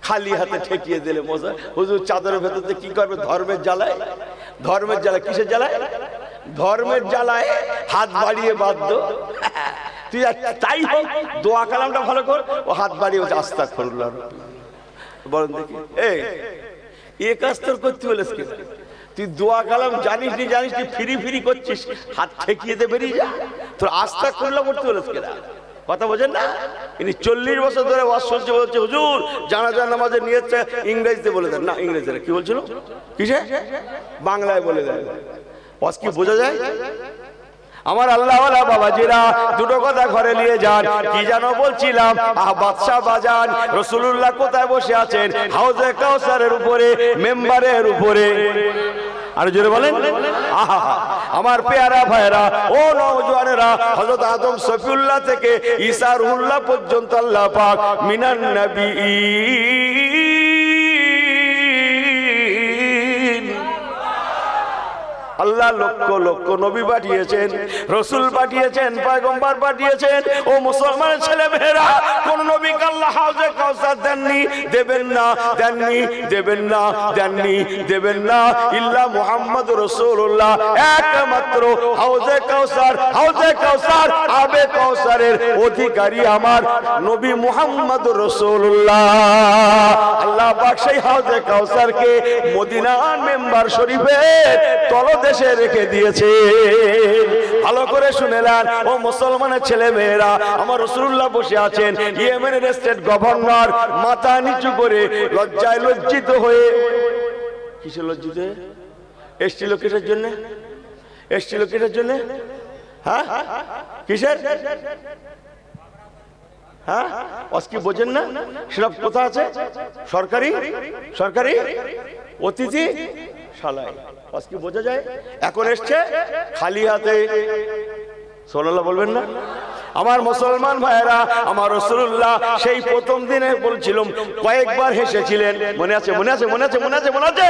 খালি হাতে ঠেকিয়ে দিলে মজা। হুজুর চাদরের ভেতরে কি করবে? ধর্মের জ্বালায়, ধর্মের জ্বালায়। কিসের জ্বালায়? ধর্মের জ্বালায় হাত বাড়িয়ে বাধ্য। তুই তাই হোক, দোয়া কালামটা ভালো কর, ও হাত বাড়িয়ে আস্তাগফিরুল্লাহ বলেন দেখি। এ কাজ তোর করতে বলেছ কি? তুই দোয়া কালাম জানিস নি, জানিস নি, ফিরি ফিরি করছিস, হাত ঠেকিয়ে দে, বেরিয়ে যা। তোর আস্তাগফিরুল্লাহ করতে বলেছ কিনা? কথা বোঝেন না? ইনি 40 বছর ধরে ওয়াজ শুনছে, বলছে হুজুর জানাজা নামাজে নিয়েছে ইংরেজিতে বলে দেন। না, ইংরেজিতে কি বলছিল? কিসে? বাংলায় বলে দেন। ওয়াজ কি বোঝা যায়? আমার আল্লাহওয়ালা বাবাজিরা দুটো কথা ঘরে নিয়ে যান। কি জানো বলছিলাম? বাদশা বাজান রাসূলুল্লাহ কোথায় বসে আছেন? হাউজে কাউসারের উপরে, মেম্বারের উপরে। আর জোরে বলেন আহা। আমার পেয়ারা ভাইরা, ও নওজওয়ানেরা, হযরত আদম সফিউল্লাহ থেকে ঈসা রুহুল্লাহ পর্যন্ত আল্লাহ পাক মিনান নবিয়্যিন, আল্লাহ লক্ষ লক্ষ নবী পাঠিয়েছেন, রসুল পাঠিয়েছেন, পয়গম্বর পাঠিয়েছেন। ও মুসলমানের ছেলে মেয়েরা, কোন নবীকে আল্লাহ হাউজে কাউসার দেননি, দেবেন না, দেননি, দেবেন না, দেননি, দেবেন না, ইল্লা মুহাম্মদ রাসূলুল্লাহ। একমাত্র হাউজে কাউসার, হাউজে কাউসার, আবে কাউসারের অধিকারী আমার নবী মুহাম্মদ রাসূলুল্লাহ। আল্লাহ পাক সেই হাউজে কাউসারকে মদিনার মেম্বার শরীফের তলদেশে দেশে রেখে দিয়েছে। ভালো করে শুনেলেন ও মুসলমানের ছেলে মেয়েরা, আমার রাসূলুল্লাহ বসে আছেন, ইয়েমেনের স্টেট গভর্নর মাথা নিচু করে লজ্জায় লজ্জিত হয়ে, কিসে লজ্জিত হয়ে এসছিল? কিসের জন্য এসছিল? কিসের জন্য? হ্যাঁ, কিসের? হ্যাঁ, কি বোঝেন না? সেটা কোথা আছে? সরকারি সরকারি অতিথি শালায়, কি বোঝা যায়? এখন এসছে খালি হাতে। সুবহানাল্লাহ বলবেন না? আমার মুসলমান ভাইয়েরা, আমার রাসূলুল্লাহ সেই প্রথম দিনে বলছিলাম, কয়েকবার হেসেছিলেন। মনে আছে? মনে আছে? মনে আছে? মনে আছে? মনে আছে?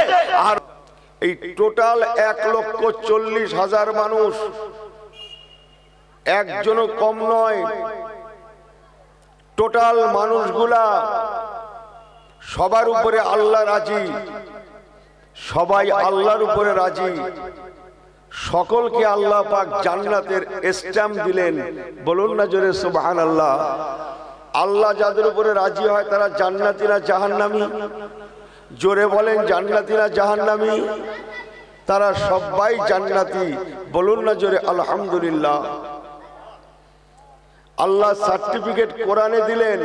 আর এই টোটাল 1,40,000 মানুষ, একজনও কম নয়। টোটাল মানুষগুলা সবার উপরে আল্লাহ রাজি, সবাই আল্লাহর উপরে রাজি। সকলকে আল্লাহ পাক জান্নাতের স্ট্যাম্প দিলেন। বলুন না জোরে সুবহানাল্লাহ। আল্লাহ যাদের উপরে রাজি হয় তারা জান্নাতি না জাহান্নামী? জোরে বলেন, জান্নাতি না জাহান্নামী? তারা সবাই জান্নাতি। বলুন না জোরে আলহামদুলিল্লাহ। আল্লাহ সার্টিফিকেট কোরআনে দিলেন,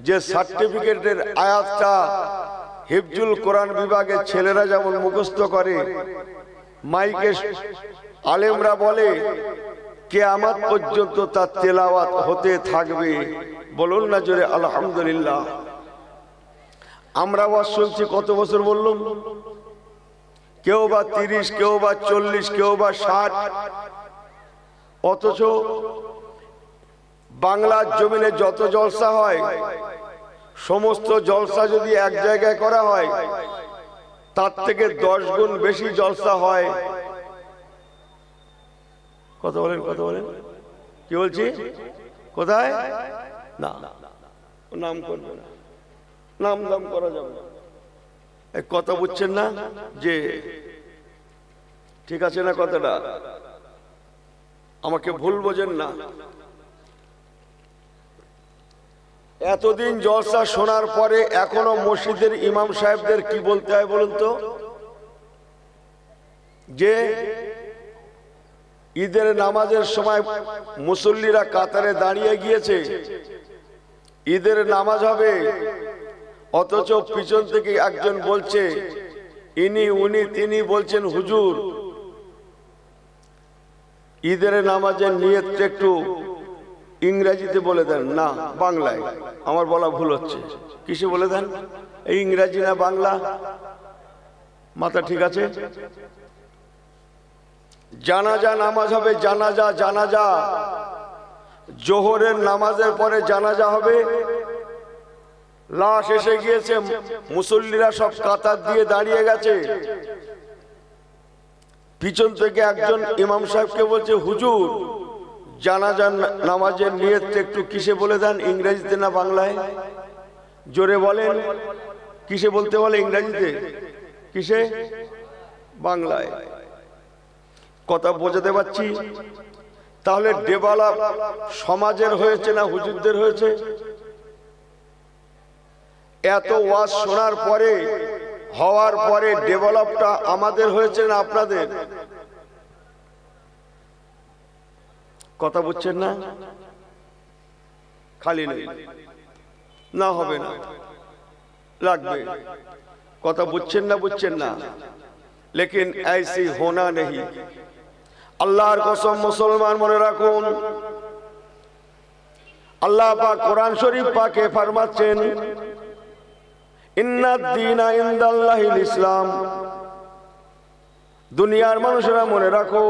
যে সার্টিফিকেটের আয়াতটা হিফজুল কোরআন বিভাগের ছেলেরা যেমন মুখস্থ করে, মাইকে আলেমরা বলে, কিয়ামত পর্যন্ত তার তেলাওয়াত হতে থাকবে। বলুন না জোরে আলহামদুলিল্লাহ। আমরা ওয়াজ শুনছি কত বছর বললাম? কেউ বা 30, কেউ বা 40, কেউ বা 60। অথচ বাংলার জমিনে যত জলসা হয়, সমস্ত জলসা যদি এক জায়গায় করা হয়, তার থেকে 10 গুণ বেশি জলসা হয়। কথা বলেন, কথা বলেন। কি বলছি? কোথায়? না, নাম করবে না, নাম দাম করা যাবে না। কথা বুঝছেন না? যে ঠিক আছে না কথাটা? আমাকে ভুল বোঝেন না। এতদিন জলসা শোনার পরে এখনো মসজিদের ইমাম সাহেবদের কি বলতে হয় বলুন তো? যে ঈদের নামাজের সময় মুসল্লিরা কাতারে দাঁড়িয়ে গিয়েছে, ঈদের নামাজ হবে, অথচ পিছন থেকে একজন বলছে, ইনি উনি তিনি বলছেন, হুজুর ঈদের নামাজের নিয়তটা একটু ইংরেজিতে বলে দেন। না, বাংলায়। আমার বলা ভুল হচ্ছে। কিসে বলে দেন? এই ইংরেজি না বাংলা? মাথা ঠিক আছে? জানাজা নামাজ হবে, জানাজা জানাজা জোহরের নামাজের পরে জানাজা হবে। লাশ এসে গিয়েছে, মুসল্লিরা সব কাতার দিয়ে দাঁড়িয়ে গেছে। পিছন থেকে একজন ইমাম সাহেবকে বলছে, হুজুর জানাজা নামাজের নিয়তটা একটু কিসে বলে দেন, ইংরেজিতে না বাংলায়? জোরে বলেন, কিসে বলতে বলে? ইংরেজিতে। কিসে? বাংলায়। কথা বোঝাতে পারছি? তাহলে ডেভেলপ সমাজের হয়েছে না হুজুরদের হয়েছে? এত ওয়াজ শোনার পরে, হওয়ার পরে ডেভেলপটা আমাদের হয়েছে না আপনাদের? কথা বুঝছেন না? খালি নেই, না হবে না, লাগবে। কথা বুঝছেন না? বুঝছেন না? লেকিন ऐसी होना नहीं। আল্লাহর কসম মুসলমান মনে রাখুন, আল্লাহ পাক কোরআন শরীফ পাকে ফরমাচ্ছেন, ইন্নাদ দীনা ইনদাল্লাহিল ইসলাম। দুনিয়ার মানুষেরা মনে রাখো,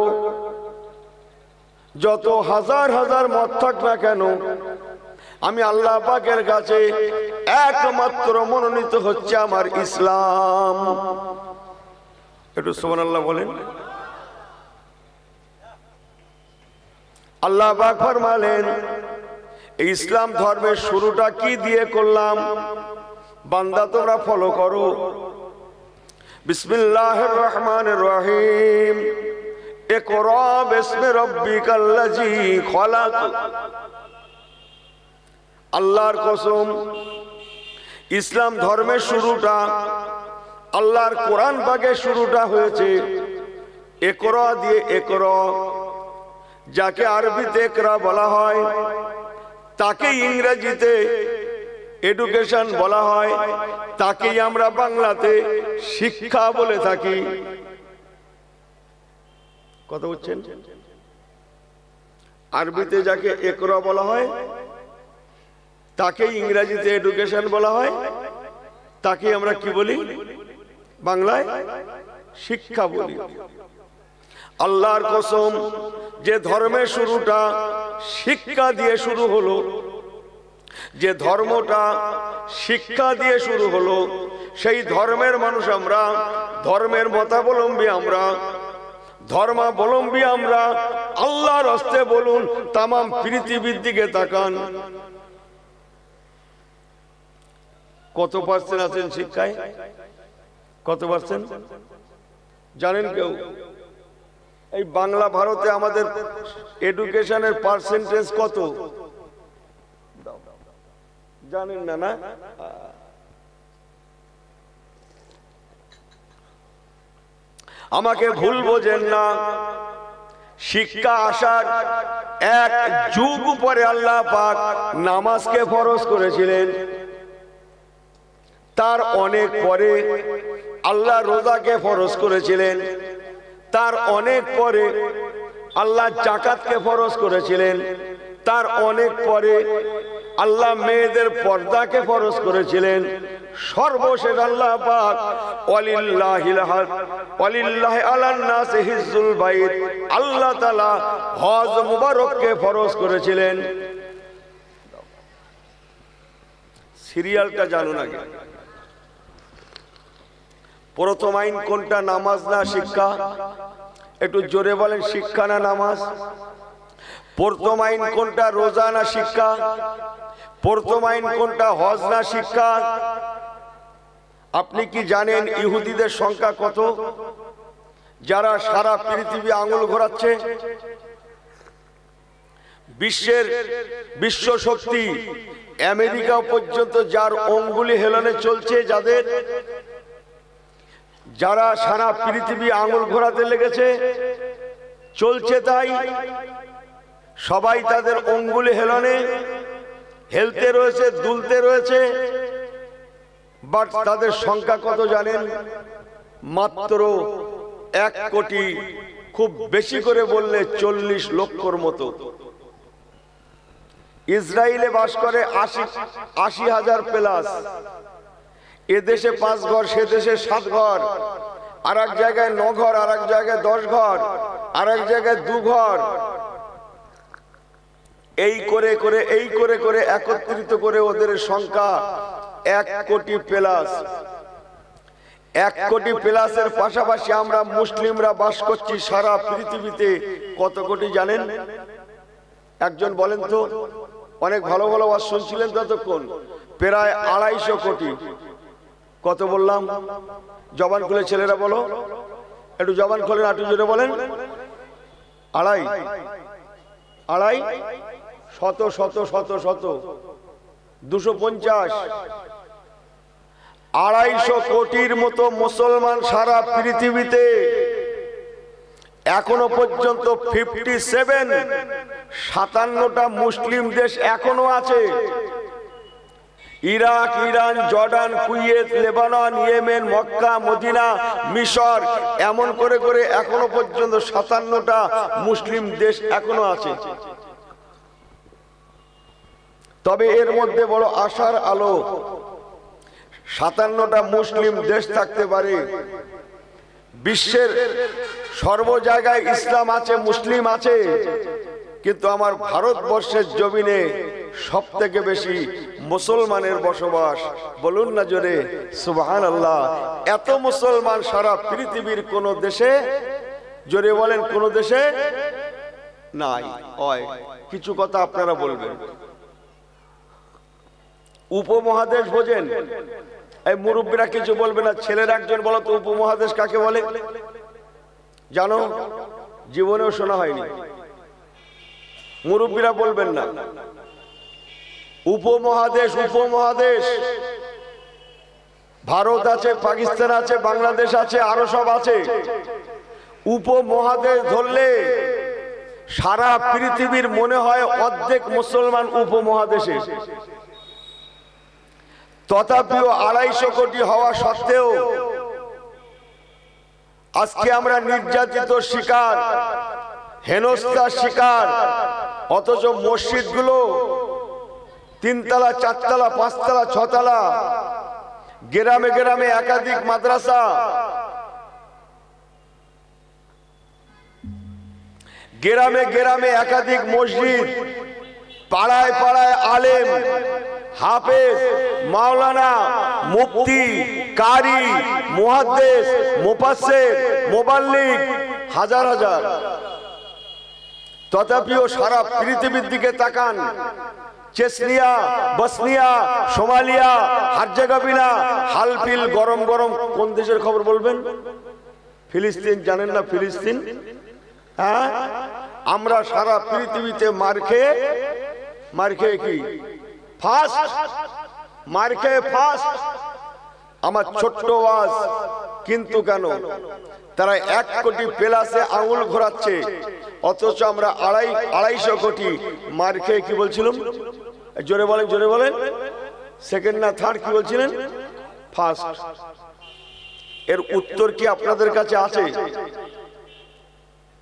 যত হাজার হাজার মত থাক না কেন, আমি আল্লাহ পাকের কাছে একমাত্র মনোনীত হচ্ছে আমার ইসলাম। একটু সুবহানাল্লাহ বলেন। আল্লাহ পাক ফরমালেন, এই ইসলাম ধর্মের শুরুটা কি দিয়ে করলাম? বান্দা তোমরা ফলো করো। বিসমিল্লাহির রহমানির রহিম। ইকরা বিসমি রাব্বিকাল্লাযী খলাক। আল্লাহর কসম, ইসলাম ধর্মের শুরুটা, আল্লাহর কোরআন পাকে শুরুটা হয়েছে একরা দিয়ে একরা, যাকে আরবিতে একরা বলা হয় তাকে ইংরেজিতে এডুকেশন বলা হয়, তাকেই আমরা বাংলাতে শিক্ষা বলে থাকি। কথা বুঝছেন? আরবিতে যাকে একরা বলা হয় তাকে ইংরেজিতে এডুকেশন বলা হয়, তাকে আমরা কি বলি? বাংলায় শিক্ষা বলি। আল্লাহর কসম, যে ধর্মের শুরুটা শিক্ষা দিয়ে শুরু হলো, যে ধর্মটা শিক্ষা দিয়ে শুরু হলো, সেই ধর্মের মানুষ আমরা, ধর্মের মতাবলম্বী আমরা, ধর্মাবলম্বী আমরা। আল্লাহর হস্তে বলুন, তামাম পৃথিবীর দিকে তাকান, কত পার্সেন্ট আছেন শিক্ষায়? কত পার্সেন্ট জানেন কেউ? এই বাংলা ভারতে আমাদের এডুকেশনের পার্সেন্টেজ কত জানেন না? না, আমাকে ভুল বোঝেন না। শিক্ষা আসার এক যুগ পরে আল্লাহ পাক নামাজকে ফরজ করেছিলেন, তার অনেক পরে আল্লাহ রোজাকে ফরজ করেছিলেন, তার অনেক পরে আল্লাহ যাকাতকে ফরজ করেছিলেন, তার অনেক পরে আল্লাহ মেয়েদের পর্দাকে ফরজ করেছিলেন। সর্বশেষ আল্লাহ পাক ওয়ালিল্লাহি আলান নাসি হিজ্জুল বাইত, আল্লাহ তাআলা হজ মুবারককে ফরজ করেছিলেন। সিরিয়ালটা জানুন আগে। প্রথম আইন কোনটা? নামাজ না শিক্ষা? একটু জোরে বলেন, শিক্ষা না নামাজ? প্রথম আইন কোনটা? রোজা না শিক্ষা? প্রথম আইন কোনটা? হজ না শিক্ষা? আপনি কি জানেন ইহুদিদের সংখ্যা কত, যারা সারা পৃথিবী আঙুল ঘোরাচ্ছে? বিশ্ব শক্তি আমেরিকা পর্যন্ত যার অঙ্গুলি হেলনে চলছে, যারা সারা পৃথিবী আঙুল ঘোরাতে লেগেছে, চলছে তাই সবাই তাদের অঙ্গুলি হেলনে হেলতে রয়েছে, দুলতে রয়েছে। বাট তাদের সংখ্যা কত জানেন? মাত্র 1 কোটি, খুব বেশি করে বললে 40 লক্ষর মতো। ইসরায়েলে বাস করে 80,000 প্লাস। এদেশে 5 ঘর, সে দেশে 7 ঘর, আর এক জায়গায় 9 ঘর, আর এক জায়গায় 10 ঘর, আর এক জায়গায় 2 ঘর। এই করে করে একত্রিত করে ওদের সংখ্যা 1 কোটি প্লাস। 1 কোটি প্লাসের পাশাপাশি আমরা মুসলিমরা বাস করছি সারা পৃথিবীতে কত কোটি জানেন? একজন বলেন তো, অনেক ভালো ভালো ওয়াজ শুনছিলেন ততক্ষণ। প্রায় 250 কোটি। কত বললাম? জবান খুলে ছেলেরা বলো, একটু জবান খুলে একটু জোরে বলেন। 250 শত 250 250 কোটির মতো মুসলমান সারা পৃথিবীতে। এখনো পর্যন্ত 57টা মুসলিম দেশ এখনো আছে। Iraq, Iran, Jordan, Kuwait, Lebanon, Yemen, Mecca, Medina, মিশর, এমন করে করে এখনো পর্যন্ত 57টা মুসলিম দেশ এখনো আছে। তবে এর মধ্যে বড় আশার আলো, 57টা মুসলিম দেশ থাকতে পারে। বিশ্বের সর্ব জায়গায় ইসলাম আছে, মুসলিম আছে, কিন্তু আমার ভারতবর্ষের জমিনে সব থেকে বেশি মুসলমানের বসবাস। বলুন না জোরে সুবহানাল্লাহ। এত মুসলমান সারা পৃথিবীর কোন দেশে, জোরে বলেন, কোন দেশে নাই। কিছু কথা আপনারা বলবেন। উপমহাদেশ বোঝেন? এই মুরব্বীরা কিছু বলবে না, ছেলের একজন বলো তো উপমহাদেশ কাকে বলে? জানো? জীবনেও শোনা হয়নি। মুরব্বীরা বলবেন না। উপমহাদেশ, উপমহাদেশ ভারত আছে, পাকিস্তান আছে, বাংলাদেশ আছে, আরো সব আছে। উপমহাদেশ ধরলে সারা পৃথিবীর মনে হয় অর্ধেক মুসলমান উপমহাদেশে, তথাপিও 250 কোটি হওয়া সত্ত্বেও আজকে আমরা নির্যাতিত শিকার, হেনস্থার শিকার। অথচ মসজিদগুলো 3 তলা 4 তলা 5 তলা 6 তলা, গ্রামে গ্রামে একাধিক মাদ্রাসা, গ্রামে গ্রামে একাধিক মসজিদ, পাড়ায় পাড়ায় আলেম, হাফেজ, মাওলানা, মুফতি, কারি, মুহাদ্দিস, মুফাসসির, মুবাল্লিগ হাজার হাজার। তথাপিও সারা পৃথিবীর দিকে তাকান, চেচনিয়া, বসনিয়া, সোমালিয়া, হার্জেগোভিনা, হালফিল, গরম গরম কোন দেশের খবর বলবেন? ফিলিস্তিন, জানেন না ফিলিস্তিন? হ্যাঁ, আমরা সারা পৃথিবীতে মার খেয়ে কি ফার্স্ট, মার খেয়ে ফার্স্ট। আমার ছোট্ট ওয়াজ, কিন্তু কেন তারা 1 কোটি প্লাসে আঙুল ঘোরাচ্ছে, অথচ আমরা 250 কোটি মার খেয়ে কি বলছিলাম? জোরে বলেন, জোরে বলেন। সেকেন্ড না থার্ড কি বলছিলেন? ফার্স্ট। এর উত্তর কি আপনাদের কাছে আছে?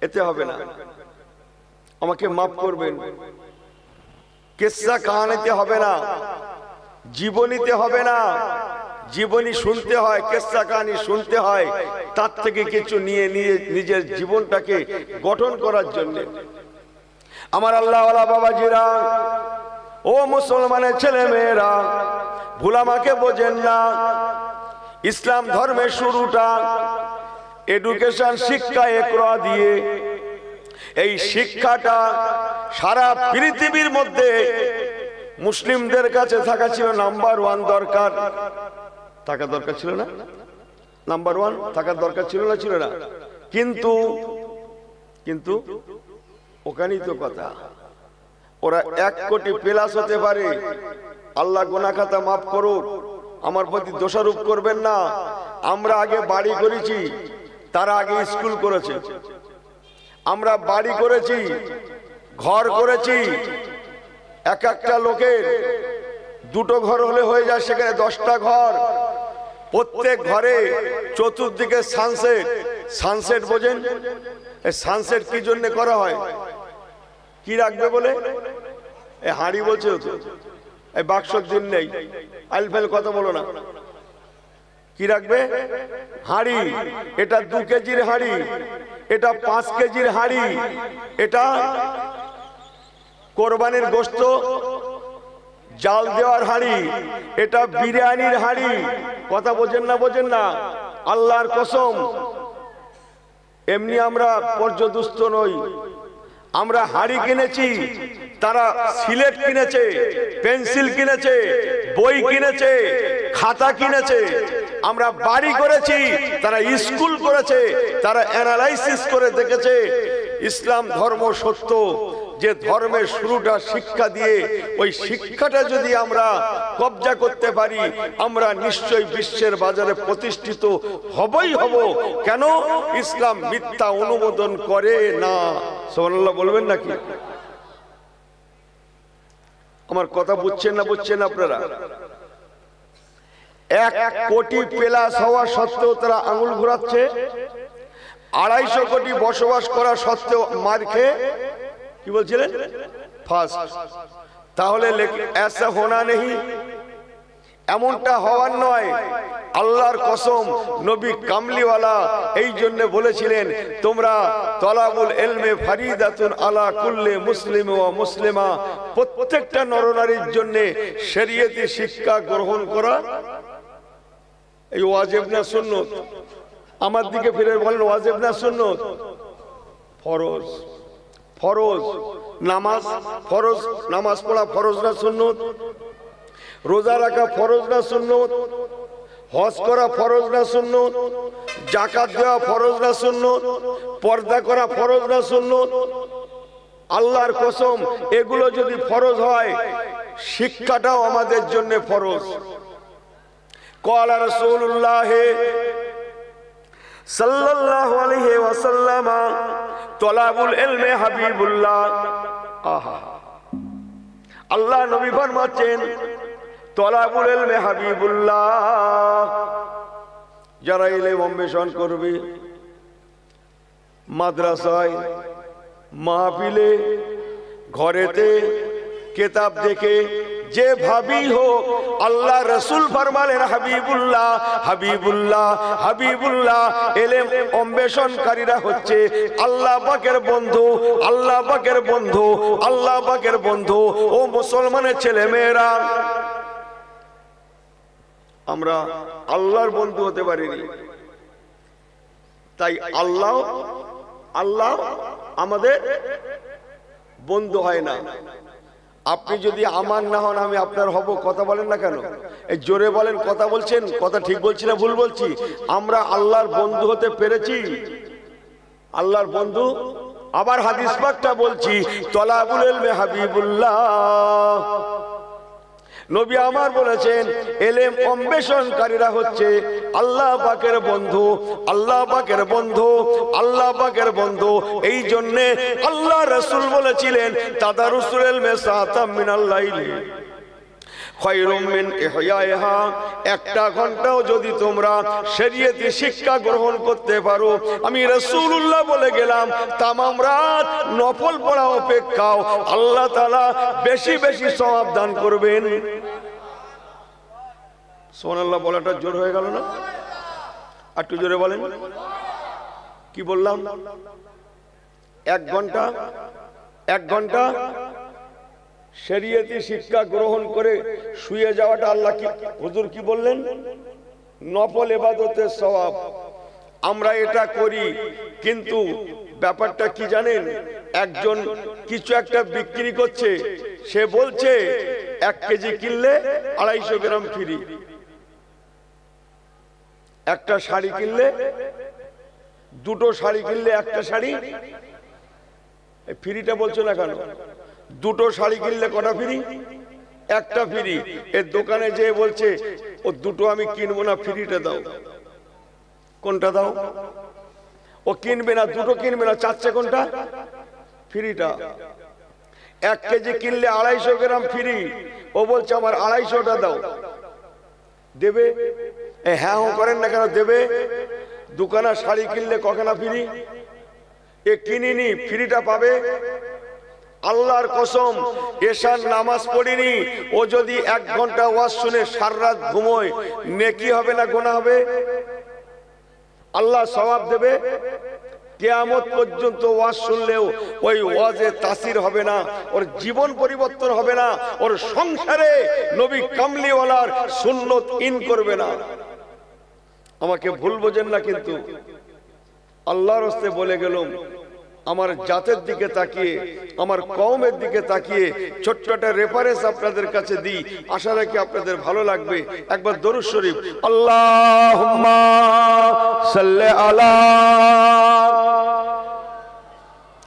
এতে হবে না, আমাকে মাফ করবেন। কিসসা কাহানিতে হবে না, জীবনীতে হবে না। জীবনী শুনতে হয়, কিসসা কাহানি শুনতে হয়, তার থেকে কিছু নিয়ে নিজের জীবনটাকে গঠন করার জন্য। আমার আল্লাহওয়ালা বাবাজিরা, ও মুসলমানের ছেলে মেয়েরা, ভুল আমাকে বোঝেন না। ইসলাম ধর্মের শুরুটা এডুকেশন, শিক্ষা, ইকরা দিয়ে। এই শিক্ষাটা সারা পৃথিবীর মধ্যে মুসলিমদের কাছে থাকা ছিল নাম্বার 1 দরকার। থাকা দরকার ছিল না? নাম্বার 1 থাকার দরকার ছিল না? ছিল না? কিন্তু ওখানেই তো কথা। ওরা 1 কোটি প্লাস হতে পারে, আল্লাহ গুনাহ খাতা মাফ করুক, আমার প্রতি দোষারোপ করবেন না। আমরা আগে বাড়ি করেছি, তারা আগে স্কুল করেছে। আমরা বাড়ি করেছি, ঘর করেছি, এক একটা লোকের 2টো ঘর হলে হয়ে যায়, সেখানে 10টা ঘর। প্রত্যেক ঘরে চতুর্দিকে সানসেট। সানসেট বোঝেন? এই সানসেট কি জন্য করা হয়? কি রাখবে বলে? এই হাঁড়ি বলছে তো, এই বাক্সর দিন নেই, আইলফেল কথা বলো না। কি রাখবে? হাঁড়ি। এটা 2 কেজির হাঁড়ি, এটা 5 কেজির হাঁড়ি, এটা কোরবানির গোশত জাল দেওয়ার হাঁড়ি, এটা বিরিয়ানির হাঁড়ি। কথা বোঝেন না? বোঝেন না? আল্লাহর কসম, এমনি আমরা পর্যদুস্ত নই। আমরা হাঁড়ি কিনেছি, তারা সিলেট কিনেছে, পেন্সিল কিনেছে, বই কিনেছে, খাতা কিনেছে। আমরা বাড়ি করেছি, তারা স্কুল করেছে, তারা অ্যানালাইসিস করে দেখেছে ইসলাম ধর্ম সত্য। যে ধর্মের শুরুটা শিক্ষা দিয়ে, ওই শিক্ষাটা যদি আমরা কবজা করতে পারি, আমরা নিশ্চয়ই বিশ্বের বাজারে প্রতিষ্ঠিত হবই হব। কেন? ইসলাম মিথ্যা অনুমোদন করে না। সুবহানাল্লাহ বলবেন নাকি? আমার কথা বুঝছেন না? বুঝছেন আপনারা? 1 কোটি প্লাস হওয়া সত্ত্বেও তারা আঙুল ঘোরাচ্ছে, 250 কোটি বসবাস করা সত্ত্বেও মার খেয়ে কি বলছিলেন? ফার্স্ট। তাহলে ऐसा होना नहीं, এমনটা হওয়ার নয়। আল্লাহর কসম, নবী কামলিওয়ালা এই জন্য বলেছিলেন, তোমরা তলাবুল ইলমে ফারিদাতুন আলা কুল্লি মুসলিম ওয়া মুসলিমা, প্রত্যেকটা নরনারীর জন্য শরীয়তি শিক্ষা গ্রহণ করা এই ওয়াজিব না সুন্নত? আমার দিকে ফিরে বলেন, ওয়াজিব না সুন্নত? ফরজ। ফরজ নামাজ, ফরজ নামাজ পড়া ফরজ না সুন্নত? রোজা রাখা ফরজ না সুন্নত? হজ করা ফরজ না সুন্নত? যাকাত দেওয়া ফরজ না সুন্নত? পর্দা করা ফরজ না সুন্নত? আল্লাহর কসম, এগুলো যদি ফরজ হয়, শিক্ষাটাও আমাদের জন্য ফরজ। ক্বালা রাসূলুল্লাহ সাল্লাল্লাহু আলাইহি ওয়াসাল্লাম তলাবুল ইলমে হাবিবুল্লাহ। আহা, আল্লাহ নবী ফরমাচ্ছেন তলাবুল ইলমে হাবিবুল্লাহ, যারা ইলম অন্বেষণ করবে মাদ্রাসায়, মাহফিলে, ঘরেতে, কিতাব দেখে, যে ভাবি হোক, আল্লাহ রসুল ফরমালেন হাবিবুল্লাহ হাবিবুল্লাহ হাবিবুল্লাহ। ইলম অন্বেষণকারীরা হচ্ছে আল্লাহ পাকের বন্ধু, আল্লাহ পাকের বন্ধু, আল্লাহ পাকের বন্ধু। ও মুসলমানের ছেলে মেয়েরা, আমরা আল্লাহর বন্ধু হতে পারিনি, তাই আল্লাহ আল্লাহ আমাদের বন্ধু হয় না। আপনি যদি আমার না হন আমি আপনার হব, কথা বলেন না কেন? এই জোরে বলেন, কথা বলছেন, কথা ঠিক বলছি না ভুল বলছি? আমরা আল্লাহর বন্ধু হতে পেরেছি, আল্লাহর বন্ধু। আবার হাদিস পাকটা বলছি, তলাবুল ইলমে হাবিবুল্লাহ। নবী আমার বলেছেন ইলম অন্বেষণকারীরা হচ্ছে আল্লাহ পাকের বন্ধু, আল্লাহ পাকের বন্ধু, আল্লাহ পাকের বন্ধু। এই জন্য আল্লাহ রাসূল বলেছিলেন তাদারুসুল ইলমে সাআতাম মিনাল লাইলি খায়রুম মিন ইহয়াইহা। একটা ঘন্টাও যদি তোমরা শরীয়তি শিক্ষা গ্রহণ করতে পারো, আমি রাসূলুল্লাহ বলে গেলাম তামাম রাত নফল পড়া অপেক্ষাও আল্লাহ তাআলা বেশি বেশি সওয়াব দান করবেন। সুবহানাল্লাহ বলাটা জোর হয়ে গেল না? একটু জোরে বলেন। কি বললাম? এক ঘন্টা শরীয়তি শিক্ষা গ্রহণ করে শুয়ে যাওয়াটা আল্লাহ কি হুজুর কি বললেন? নফল ইবাদতের সওয়াব। আমরা এটা করি, কিন্তু ব্যাপারটা কি জানেন? একজন কিছু একটা বিক্রি করছে, সে বলছে 1 কেজি কিনলে 250 গ্রাম ফ্রি। একটা শাড়ি কিনলে, দুটো শাড়ি কিনলে একটা শাড়ি ফ্রিটা বলছো না কেন? দুটো শাড়ি কিনলে কটা ফ্রি? একটা ফ্রি। এর দোকানে যেয়ে বলছে ও দুটো আমি কিনবো না, ফ্রিটা দাও। কোনটা দাও? ও কিনবে না, দুটো কিনবে না, চাচ্ছে কোনটা? ফ্রিটা। 1 কেজি কিনলে 250 গ্রাম ফ্রি, ও বলছে আমার 250টা দাও। দেবে? হ্যাঁ ও করেন না কেন? দেবে। দোকানে শাড়ি কিনলে কখানা ফ্রি? এ কিনিনি, ফ্রিটা পাবে। আল্লাহর কসম, এশার নামাজ পড়িনি, ও যদি 1 ঘন্টা ওয়াজ শুনে সারা রাত ঘুমোয়, নেকি হবে না গুনাহ হবে? আল্লাহ সওয়াব দেবে। কিয়ামত পর্যন্ত ওয়াজ শুনলেও ওই ওয়াজে তাসির হবে না, ওর জীবন পরিবর্তন হবে না, ওর সংসারে নবী কামলিওয়ালার সুন্নত ইন করবে না। আমাকে ভুল বোঝেন না, কিন্তু আল্লাহর রাস্তে বলে গেলাম, আমার জাতের দিকে তাকিয়ে, আমার কওমের দিকে তাকিয়ে ছোট্ট একটা রেফারেন্স আপনাদের কাছে দিই, আশা রাখি আপনাদের ভালো লাগবে। একবার দরুদ শরীফ, আল্লাহুম্মা সাল্লি আলা।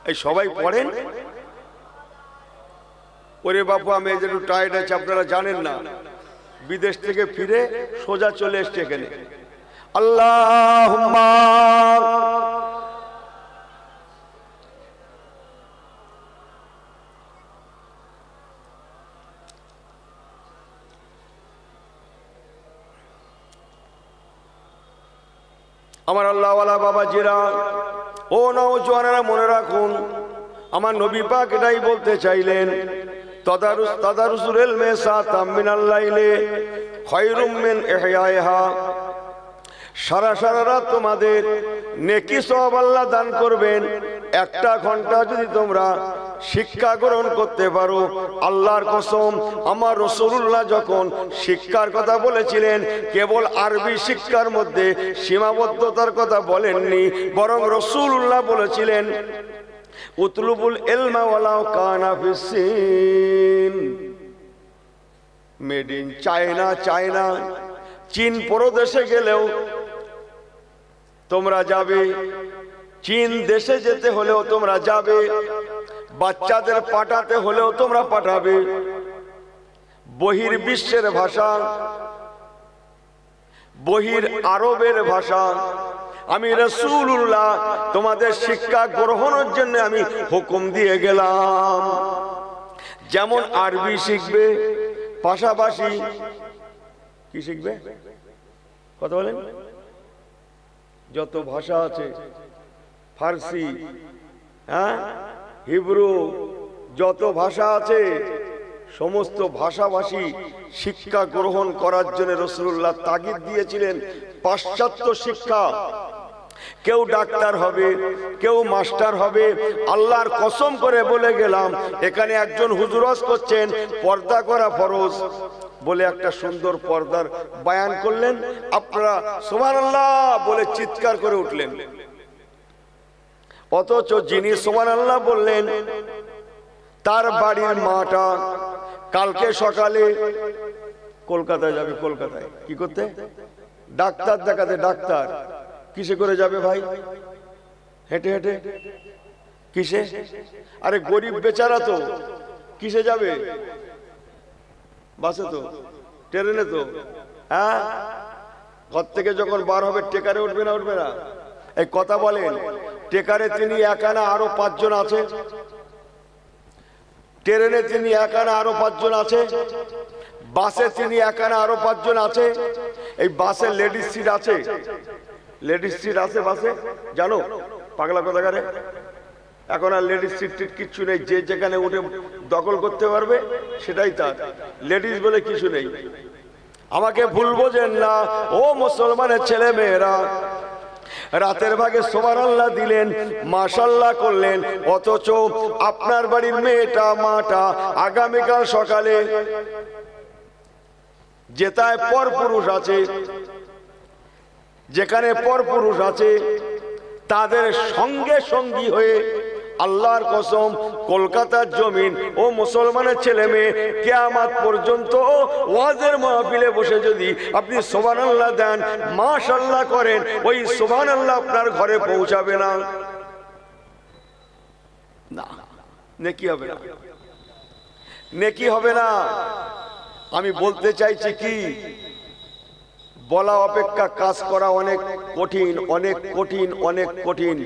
এই সবাই পড়েন। ওরে বাপু, আমি এই যে একটু টায়ার্ড আছি, আপনারা জানেন না, বিদেশ থেকে ফিরে সোজা চলে এসছে এখানে। আল্লাহুম্মা আমার আল্লাহওয়ালা বাবাজিরা, ও নওজওয়ানেরা, মনে রাখুন আমার নবী পাক এটাই বলতে চাইলেন, তাদারুসুল ইলমে সাআতাম মিনাল লাইলি খায়রুম মিন ইহয়াইহা। সারা রাত তোমাদের নেকি সওয়াব আল্লাহ দান করবেন। একটা ঘন্টা যদি তোমরা শিক্ষা গ্রহণ করতে পারো, আল্লাহর কসম, আমার রাসূলুল্লাহ যখন শিক্ষার কথা বলেছিলেন, কেবল আরবি শিক্ষার মধ্যে সীমাবদ্ধতার কথা বলেননি, বরং রাসূলুল্লাহ বলেছিলেন উতলুবুল ইলমা ওয়ালাউ কানা ফিসসিন। মেড ইন চায়না, চীন প্রদেশে গেলেও তোমরা যাবে, চীন দেশে যেতে হলেও তোমরা যাবে, বাচ্চাদের পাঠাতে হলেও তোমরা পাঠাবে। বহির বিশ্বের ভাষা, বহির আরবের ভাষা, আমি রাসূলুল্লাহ তোমাদের শিক্ষা গ্রহণের জন্য আমি হুকুম দিয়ে গেলাম। যেমন আরবি শিখবে, পাশাপাশি কি শিখবে? কথা বলেন। যত ভাষা আছে, ফার্সি, হিব্রু, যত ভাষা আছে সমস্ত ভাষাভাষী শিক্ষা গ্রহণ করার জন্য রাসূলুল্লাহ তাগিদ দিয়েছিলেন। পাশ্চাত্য শিক্ষা, কেউ ডাক্তার হবে, কেউ মাস্টার হবে। আল্লাহর কসম করে বলে গেলাম, এখানে একজন হুজুর ওয়াজ করছেন পর্দা করা ফরজ বলে একটা সুন্দর পর্দার বয়ান করলেন, আপনারা সুবহানাল্লাহ বলে চিৎকার করে উঠলেন। অথচ যিনি সুবহানাল্লাহ বললেন তার বাড়ির মাটা কালকে সকালে কলকাতায় যাবে। কলকাতায় কি করতে? ডাক্তার দেখাতে। ডাক্তার কিসে করে যাবে ভাই? হেঁটে হেঁটে। কিসে? আরে গরিব বেচারা তো কিসে যাবে? বাসে তো, ট্রেনে তো। হ্যাঁ, ঘর থেকে যখন বার হবে টেকারে উঠবে না? উঠবে না? এই কথা বলেন। টেকারে তিনি একা না আরো 5 জন আছে? ট্রেনে তিনি একা না আরো 5 জন আছে? বাসে তিনি একা না আরো 5 জন আছে? এই বাসে লেডিস সিট আছে? লেডিস সিট আছে বাসে? জানো পাগলা কথাকারে, এখন আর লেডিস সিট টিট কিচ্ছু নেই। যে যেখানে উঠে দখল করতে পারবে সেটাই তার। লেডিস বলে কিছু নেই। আমাকে ভুল বোঝেন না ও মুসলমানের ছেলে মেয়েরা। রাতের ভাগে সুবহানাল্লাহ দিলেন, মাশাআল্লাহ করলেন, অথচ আপনার বাড়ির মেয়েটা মাটা আগামীকাল সকালে যেটায় পরপুরুষ আছে, যেখানে পরপুরুষ আছে তাদের সঙ্গে সঙ্গী হয়ে আল্লাহর কসম কলকাতার জমিন ও মুসলমানের ছেলে মেয়ে কিয়ামত পর্যন্ত ওয়াজের মাহফিলে বসে যদি আপনি সুবহানাল্লাহ দেন, মাশাআল্লাহ করেন, ওই সুবহানাল্লাহ আপনার ঘরে পৌঁছাবে না। না, নেকি হবে না, নেকি হবে না। আমি বলতে চাইছি কি, বলা অপেক্ষা কাজ করা অনেক কঠিন, অনেক কঠিন, অনেক কঠিন।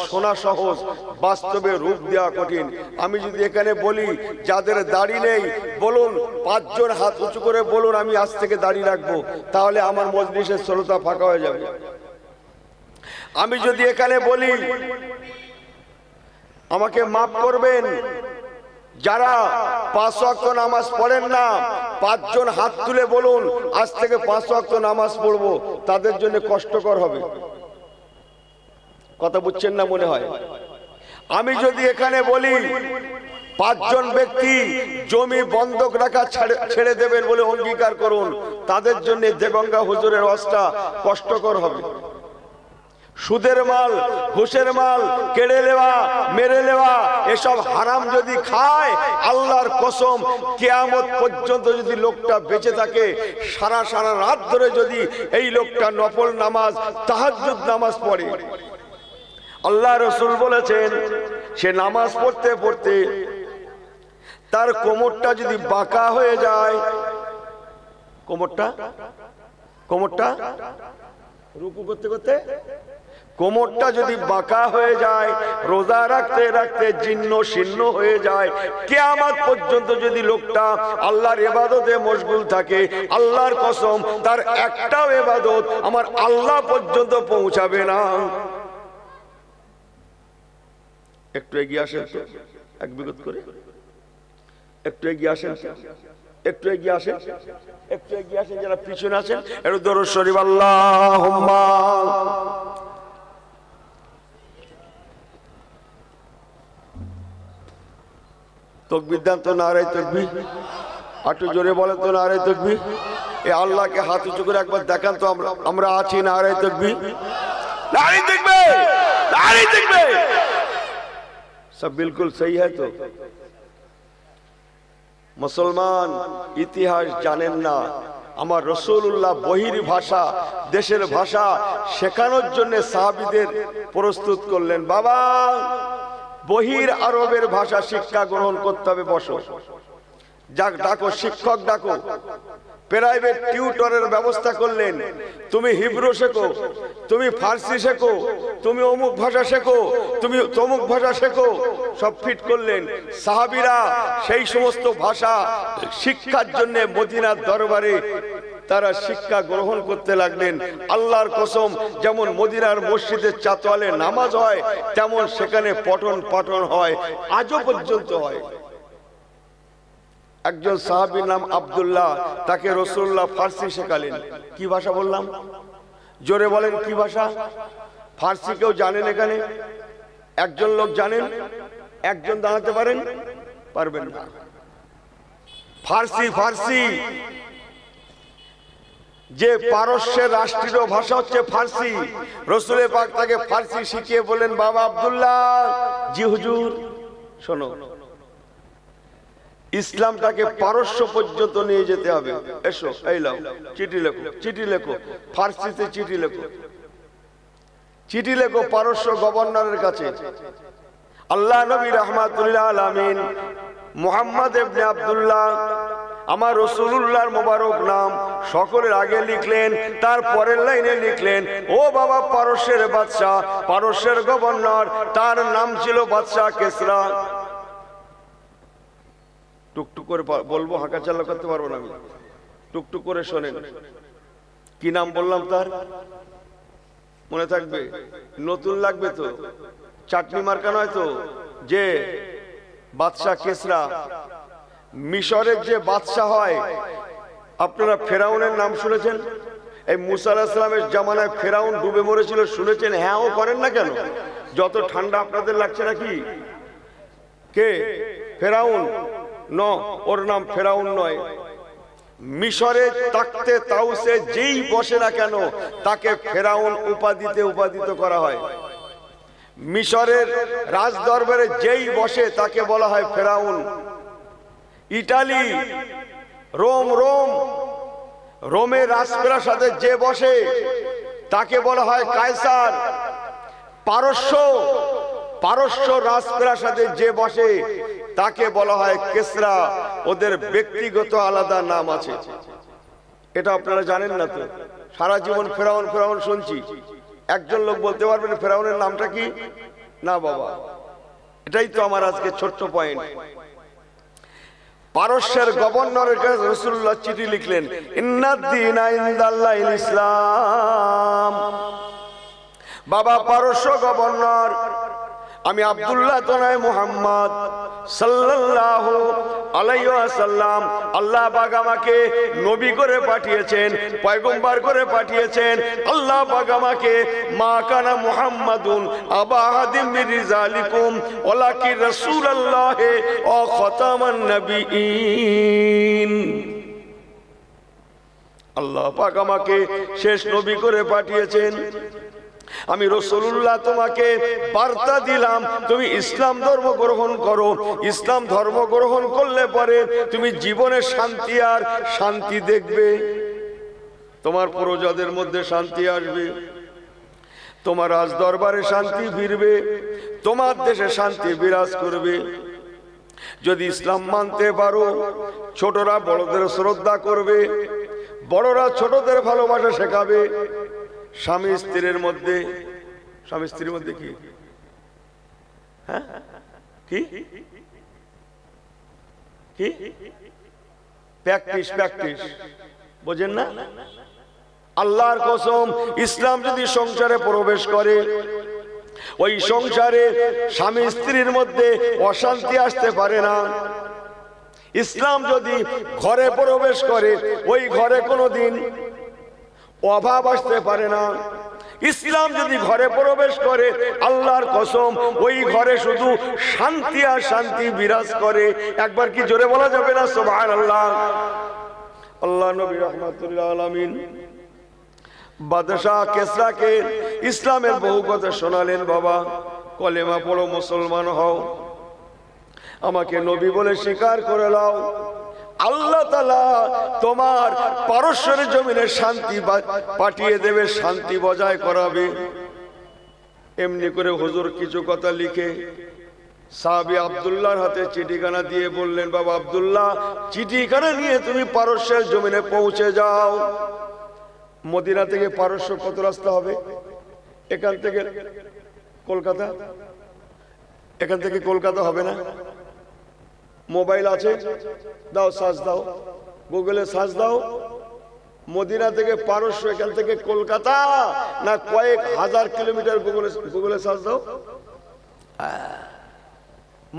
শোনা সহজ, বাস্তবে রূপ দেওয়া কঠিন। আমি যদি এখানে বলি যাদের দাড়ি নেই বলুন, 5 জন হাত উঁচু করে বলুন আমি আজ থেকে দাড়ি রাখবো, তাহলে আমার মজলিসের শ্রোতা ফাঁকা হয়ে যাবে। আমি যদি এখানে বলি, আমাকে মাফ করবেন, যারা 5 ওয়াক্ত নামাজ পড়েন না 5 জন হাত তুলে বলুন আজ থেকে 5 ওয়াক্ত নামাজ পড়বো, তাদের জন্য কষ্টকর হবে। কথা বুঝছেন না মনে হয়? আমি যদি এখানে বলি 5 জন ব্যক্তি জমি বন্ধক রাখা ছেড়ে দেবেন বলে অঙ্গীকার করুন, তাদের জন্য দেগঙ্গা হুজুরের ওয়াজটা কষ্টকর হবে। সুদের মাল, ঘুষের মাল, কেড়ে নেওয়া, মেরে নেওয়া, এসব হারাম যদি খায়, আল্লাহর কসম কিয়ামত পর্যন্ত যদি লোকটা বেঁচে থাকে, সারা সারা রাত ধরে যদি এই লোকটা নফল নামাজ, তাহাজ্জুদ নামাজ পড়ে, আল্লাহ রাসূল বলেছেন সে নামাজ পড়তে পড়তে তার কোমরটা যদি বাঁকা হয়ে যায়, কোমরটা রুকু করতে করতে কোমরটা যদি বাঁকা হয়ে যায়, রোজা রাখতে রাখতে জীর্ণ শীর্ণ হয়ে যায়, কিয়ামত পর্যন্ত যদি লোকটা আল্লাহর ইবাদতে মশগুল থাকে, আল্লাহর কসম তার একটাও ইবাদত আমার আল্লাহ পর্যন্ত পৌঁছাবে না। একটু এগিয়ে আসেন তো, এক বিগত করে একটু এগিয়ে আসেন, একটু এগিয়ে আসেন, একটু এগিয়ে আসেন। যারা পিছনে আছেন একটু দরুদ শরীফ আল্লাহুম্মা। তাকবীর দেন তো, নারে তাকবীর। একটু জোরে বলেন তো, নারে তাকবীর। এই আল্লাহকে হাত উঁচু করে একবার দেখান তো, আমরা আছি, নারে তাকবীর, নারে তাকবীর, নারে তাকবীর। সব বিলকুল সহি है তো? মুসলমান ইতিহাস জানেন না। আমার রাসূলুল্লাহ বহির ভাষা, দেশের ভাষা শেখানোর জন্য সাহাবীদের প্রস্তুত করলেন। বাবা, বহির আরবের ভাষা শিক্ষা গ্রহণ করতে হবে, বসো। যাক ডাকো, শিক্ষক ডাকো, প্রাইভেট টিউটরের ব্যবস্থা করলেন। তুমি হিব্রু শেখো, তুমি ফার্সি শেখো, তুমি অমুক ভাষা শেখো, তুমি তমুক ভাষা শেখো, সব ফিট করলেন। সাহাবীরা সেই সমস্ত ভাষা শিক্ষার জন্য মদিনার দরবারে তারা শিক্ষা গ্রহণ করতে লাগলেন। আল্লাহর কসম, যেমন মদিনার মসজিদের চাতওয়ালে নামাজ হয়, তেমন সেখানে পঠন পাঠন হয়, আজও পর্যন্ত হয়। একজন সাহাবীর নাম আব্দুল্লাহ, তাকে রাসূলুল্লাহ ফার্সি শেখালেন। কি ভাষা বললাম? জোরে বলেন, কি ভাষা? ফার্সি কেউ জানেন এখানে? একজন লোক জানেন? একজন দাঁড়াতে পারেন? পারবেন না। ফার্সি, ফার্সি যে পারস্যের রাষ্ট্রীয় ভাষা হচ্ছে ফার্সি। রাসূল পাক তাকে ফার্সি শিখিয়ে বলেন, বাবা আব্দুল্লাহ, জি হুজুর, শোনো, ইসলামটাকে পারস্য পর্যন্ত নিয়ে যেতে হবে। এসো, এই লাও চিঠি লেখো, চিঠি লেখো, ফার্সিতে চিঠি লেখো, চিঠি লেখো পারস্য গভর্নরের কাছে। আল্লাহ নবী রাহমাতুল্লাহ আলামিন মুহাম্মদ ইবনে আব্দুল্লাহ, আমার রাসূলুল্লাহর মোবারক নাম, সকলের আগে লিখলেন, তার পরের লাইনে লিখলেন, ও বাবা পারস্যের বাদশা, পারস্যের গভর্নর, তার নাম ছিল বাদশা কেসরা। টুকটুক করে বলবো, হাঁকা চালা করতে পারবো না আমি, টুকটুক করে শোনেন। কি নাম বললাম তার? মনে থাকবে? নতুন লাগবে তো, চাটনি মার্কা নয় তো। যে বাদশা কেসরা, মিশরের যে বাদশা হয়, আপনারা ফেরাউনের নাম শুনেছেন? এই মুসা আলাইহিস সালামের জামানায় ফেরাউন ডুবে মরেছিল, শুনেছেন? হ্যাঁ ও করেন না কেন? যত ঠান্ডা আপনাদের লাগছে নাকি? কে? ফেরাউন? ন, ওর নাম ফেরাউন নয়। মিশরে তাকতে তাউসে যেই বসে না কেন, তাকে ফেরাউন উপাধিতে উপাধিত করা হয়। মিশরের রাজ দরবারে যেই বসে তাকে বলা হয় ফেরাউন। ইটালি, রোম, রোমের রাজপ্রাসাদে যে বসে তাকে বলা হয় কায়সার। পারস্য রাজপ্রাসাদে যে বসে তাকে বলা হয় কেসরা। ওদের ব্যক্তিগত আলাদা নাম আছে। এটা আপনারা জানেন না তো? সারা জীবন ফেরাউন ফেরাউন শুনছি। একজন লোক বলতে পারবেন ফেরাউনের নামটা কি? না বাবা, এটাই তো আমার আজকে ছোট্ট পয়েন্ট। পারস্যের গভর্নরের কাছে রাসূলুল্লাহ চিঠি লিখলেন, ইন্নাদ-দীনা ইনদাল্লাহিল ইসলাম। বাবা পারস্য গভর্নর, আমি আব্দুল্লাহ তো নয়, মুহাম্মদ সাল্লাল্লাহু আলাইহি ওয়াসাল্লাম, আল্লাহ পাক আমাকে নবী করে পাঠিয়েছেন, পয়গম্বর করে পাঠিয়েছেন। আল্লাহ পাক আমাকে মা কানা মুহাম্মাদুন আবা আহাদিম মির রিজালিকুম ওয়ালাকিন রাসূলুল্লাহ ওয়া খাতামান নবিয়্যিন। আল্লাহ পাক আমাকে শেষ নবী করে পাঠিয়েছেন। আমি রাসূলুল্লাহ তোমাকে বার্তা দিলাম, তুমি ইসলাম ধর্ম গ্রহণ করো। ইসলাম ধর্ম গ্রহণ করলে পরে তুমি জীবনে শান্তি আর শান্তি দেখবে। তোমার প্রজাদের মধ্যে শান্তি আসবে, তোমার রাজ দরবারে শান্তি ফিরবে, তোমার দেশে শান্তি বিরাজ করবে। যদি ইসলাম মানতে পারো, ছোটরা বড়দের শ্রদ্ধা করবে, বড়রা ছোটদের ভালোবাসা শেখাবে। স্বামী স্ত্রীর মধ্যে, স্বামী স্ত্রীর মধ্যে কি? হ্যাঁ, কি কি প্র্যাকটিস, প্র্যাকটিস বোঝেন না? আল্লাহর কসম, ইসলাম যদি সংসারে প্রবেশ করে, ওই সংসারে স্বামী স্ত্রীর মধ্যে অশান্তি আসতে পারে না। ইসলাম যদি ঘরে প্রবেশ করে, ওই ঘরে কোনোদিন অভাব আসতে পারে না। ইসলাম যদি ঘরে প্রবেশ করে, আল্লাহর কসম, ওই ঘরে শুধু শান্তি আর শান্তি বিরাজ করে। একবার কি জোরে বলা যাবে না সুবহানাল্লাহ? আল্লাহ নবী রাহমাতুল্লাহ আলামিন বাদশাহ কেসরাকে ইসলামের বহু কথা শোনালেন। বাবা, কলেমা পড়ো, মুসলমান হও, আমাকে নবী বলে স্বীকার করে নাও। আল্লাহ তাআলা তোমার পারস্যের জমিনে শান্তি পাঠিয়ে দেবে, শান্তি বজায় করাবে। এমনি করে হুজুর কিছু কথা লিখে সাহাবী আব্দুল্লাহর হাতে চিঠিখানা দিয়ে বললেন, বাবা আব্দুল্লাহ, চিঠিখানা নিয়ে তুমি পারস্যের জমিনে পৌঁছে যাও। মদিনা থেকে পারস্য কত রাস্তা হবে? এখান থেকে কলকাতা, এখান থেকে কলকাতা হবে না? মোবাইল আছে, দাও সার্চ দাও, গুগলে সার্চ দাও, মদিনা থেকে পারস্য এখান থেকে কলকাতা না কয়েক হাজার কিলোমিটার, গুগলে সার্চ দাও।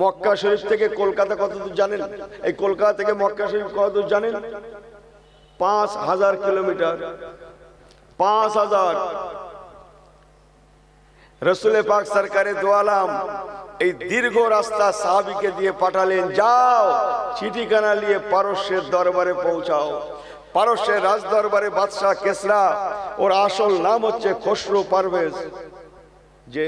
মক্কা শরীফ থেকে কলকাতা কত দূর জানেন? এই কলকাতা থেকে মক্কা শরীফ কত দূর জানেন? 5000 কিলোমিটার। 5000। রসুল পাক সরকারে দো আলম এই দীর্ঘ রাস্তা সাহাবীকে দিয়ে পাঠালেন, যাও চিঠিখানা নিয়ে পারস্যের দরবারে পৌঁছাও। পারস্যের রাজ দরবারে বাদশাহ কেসরা, ওর আসল নাম হচ্ছে খসরু পারভেজ, যে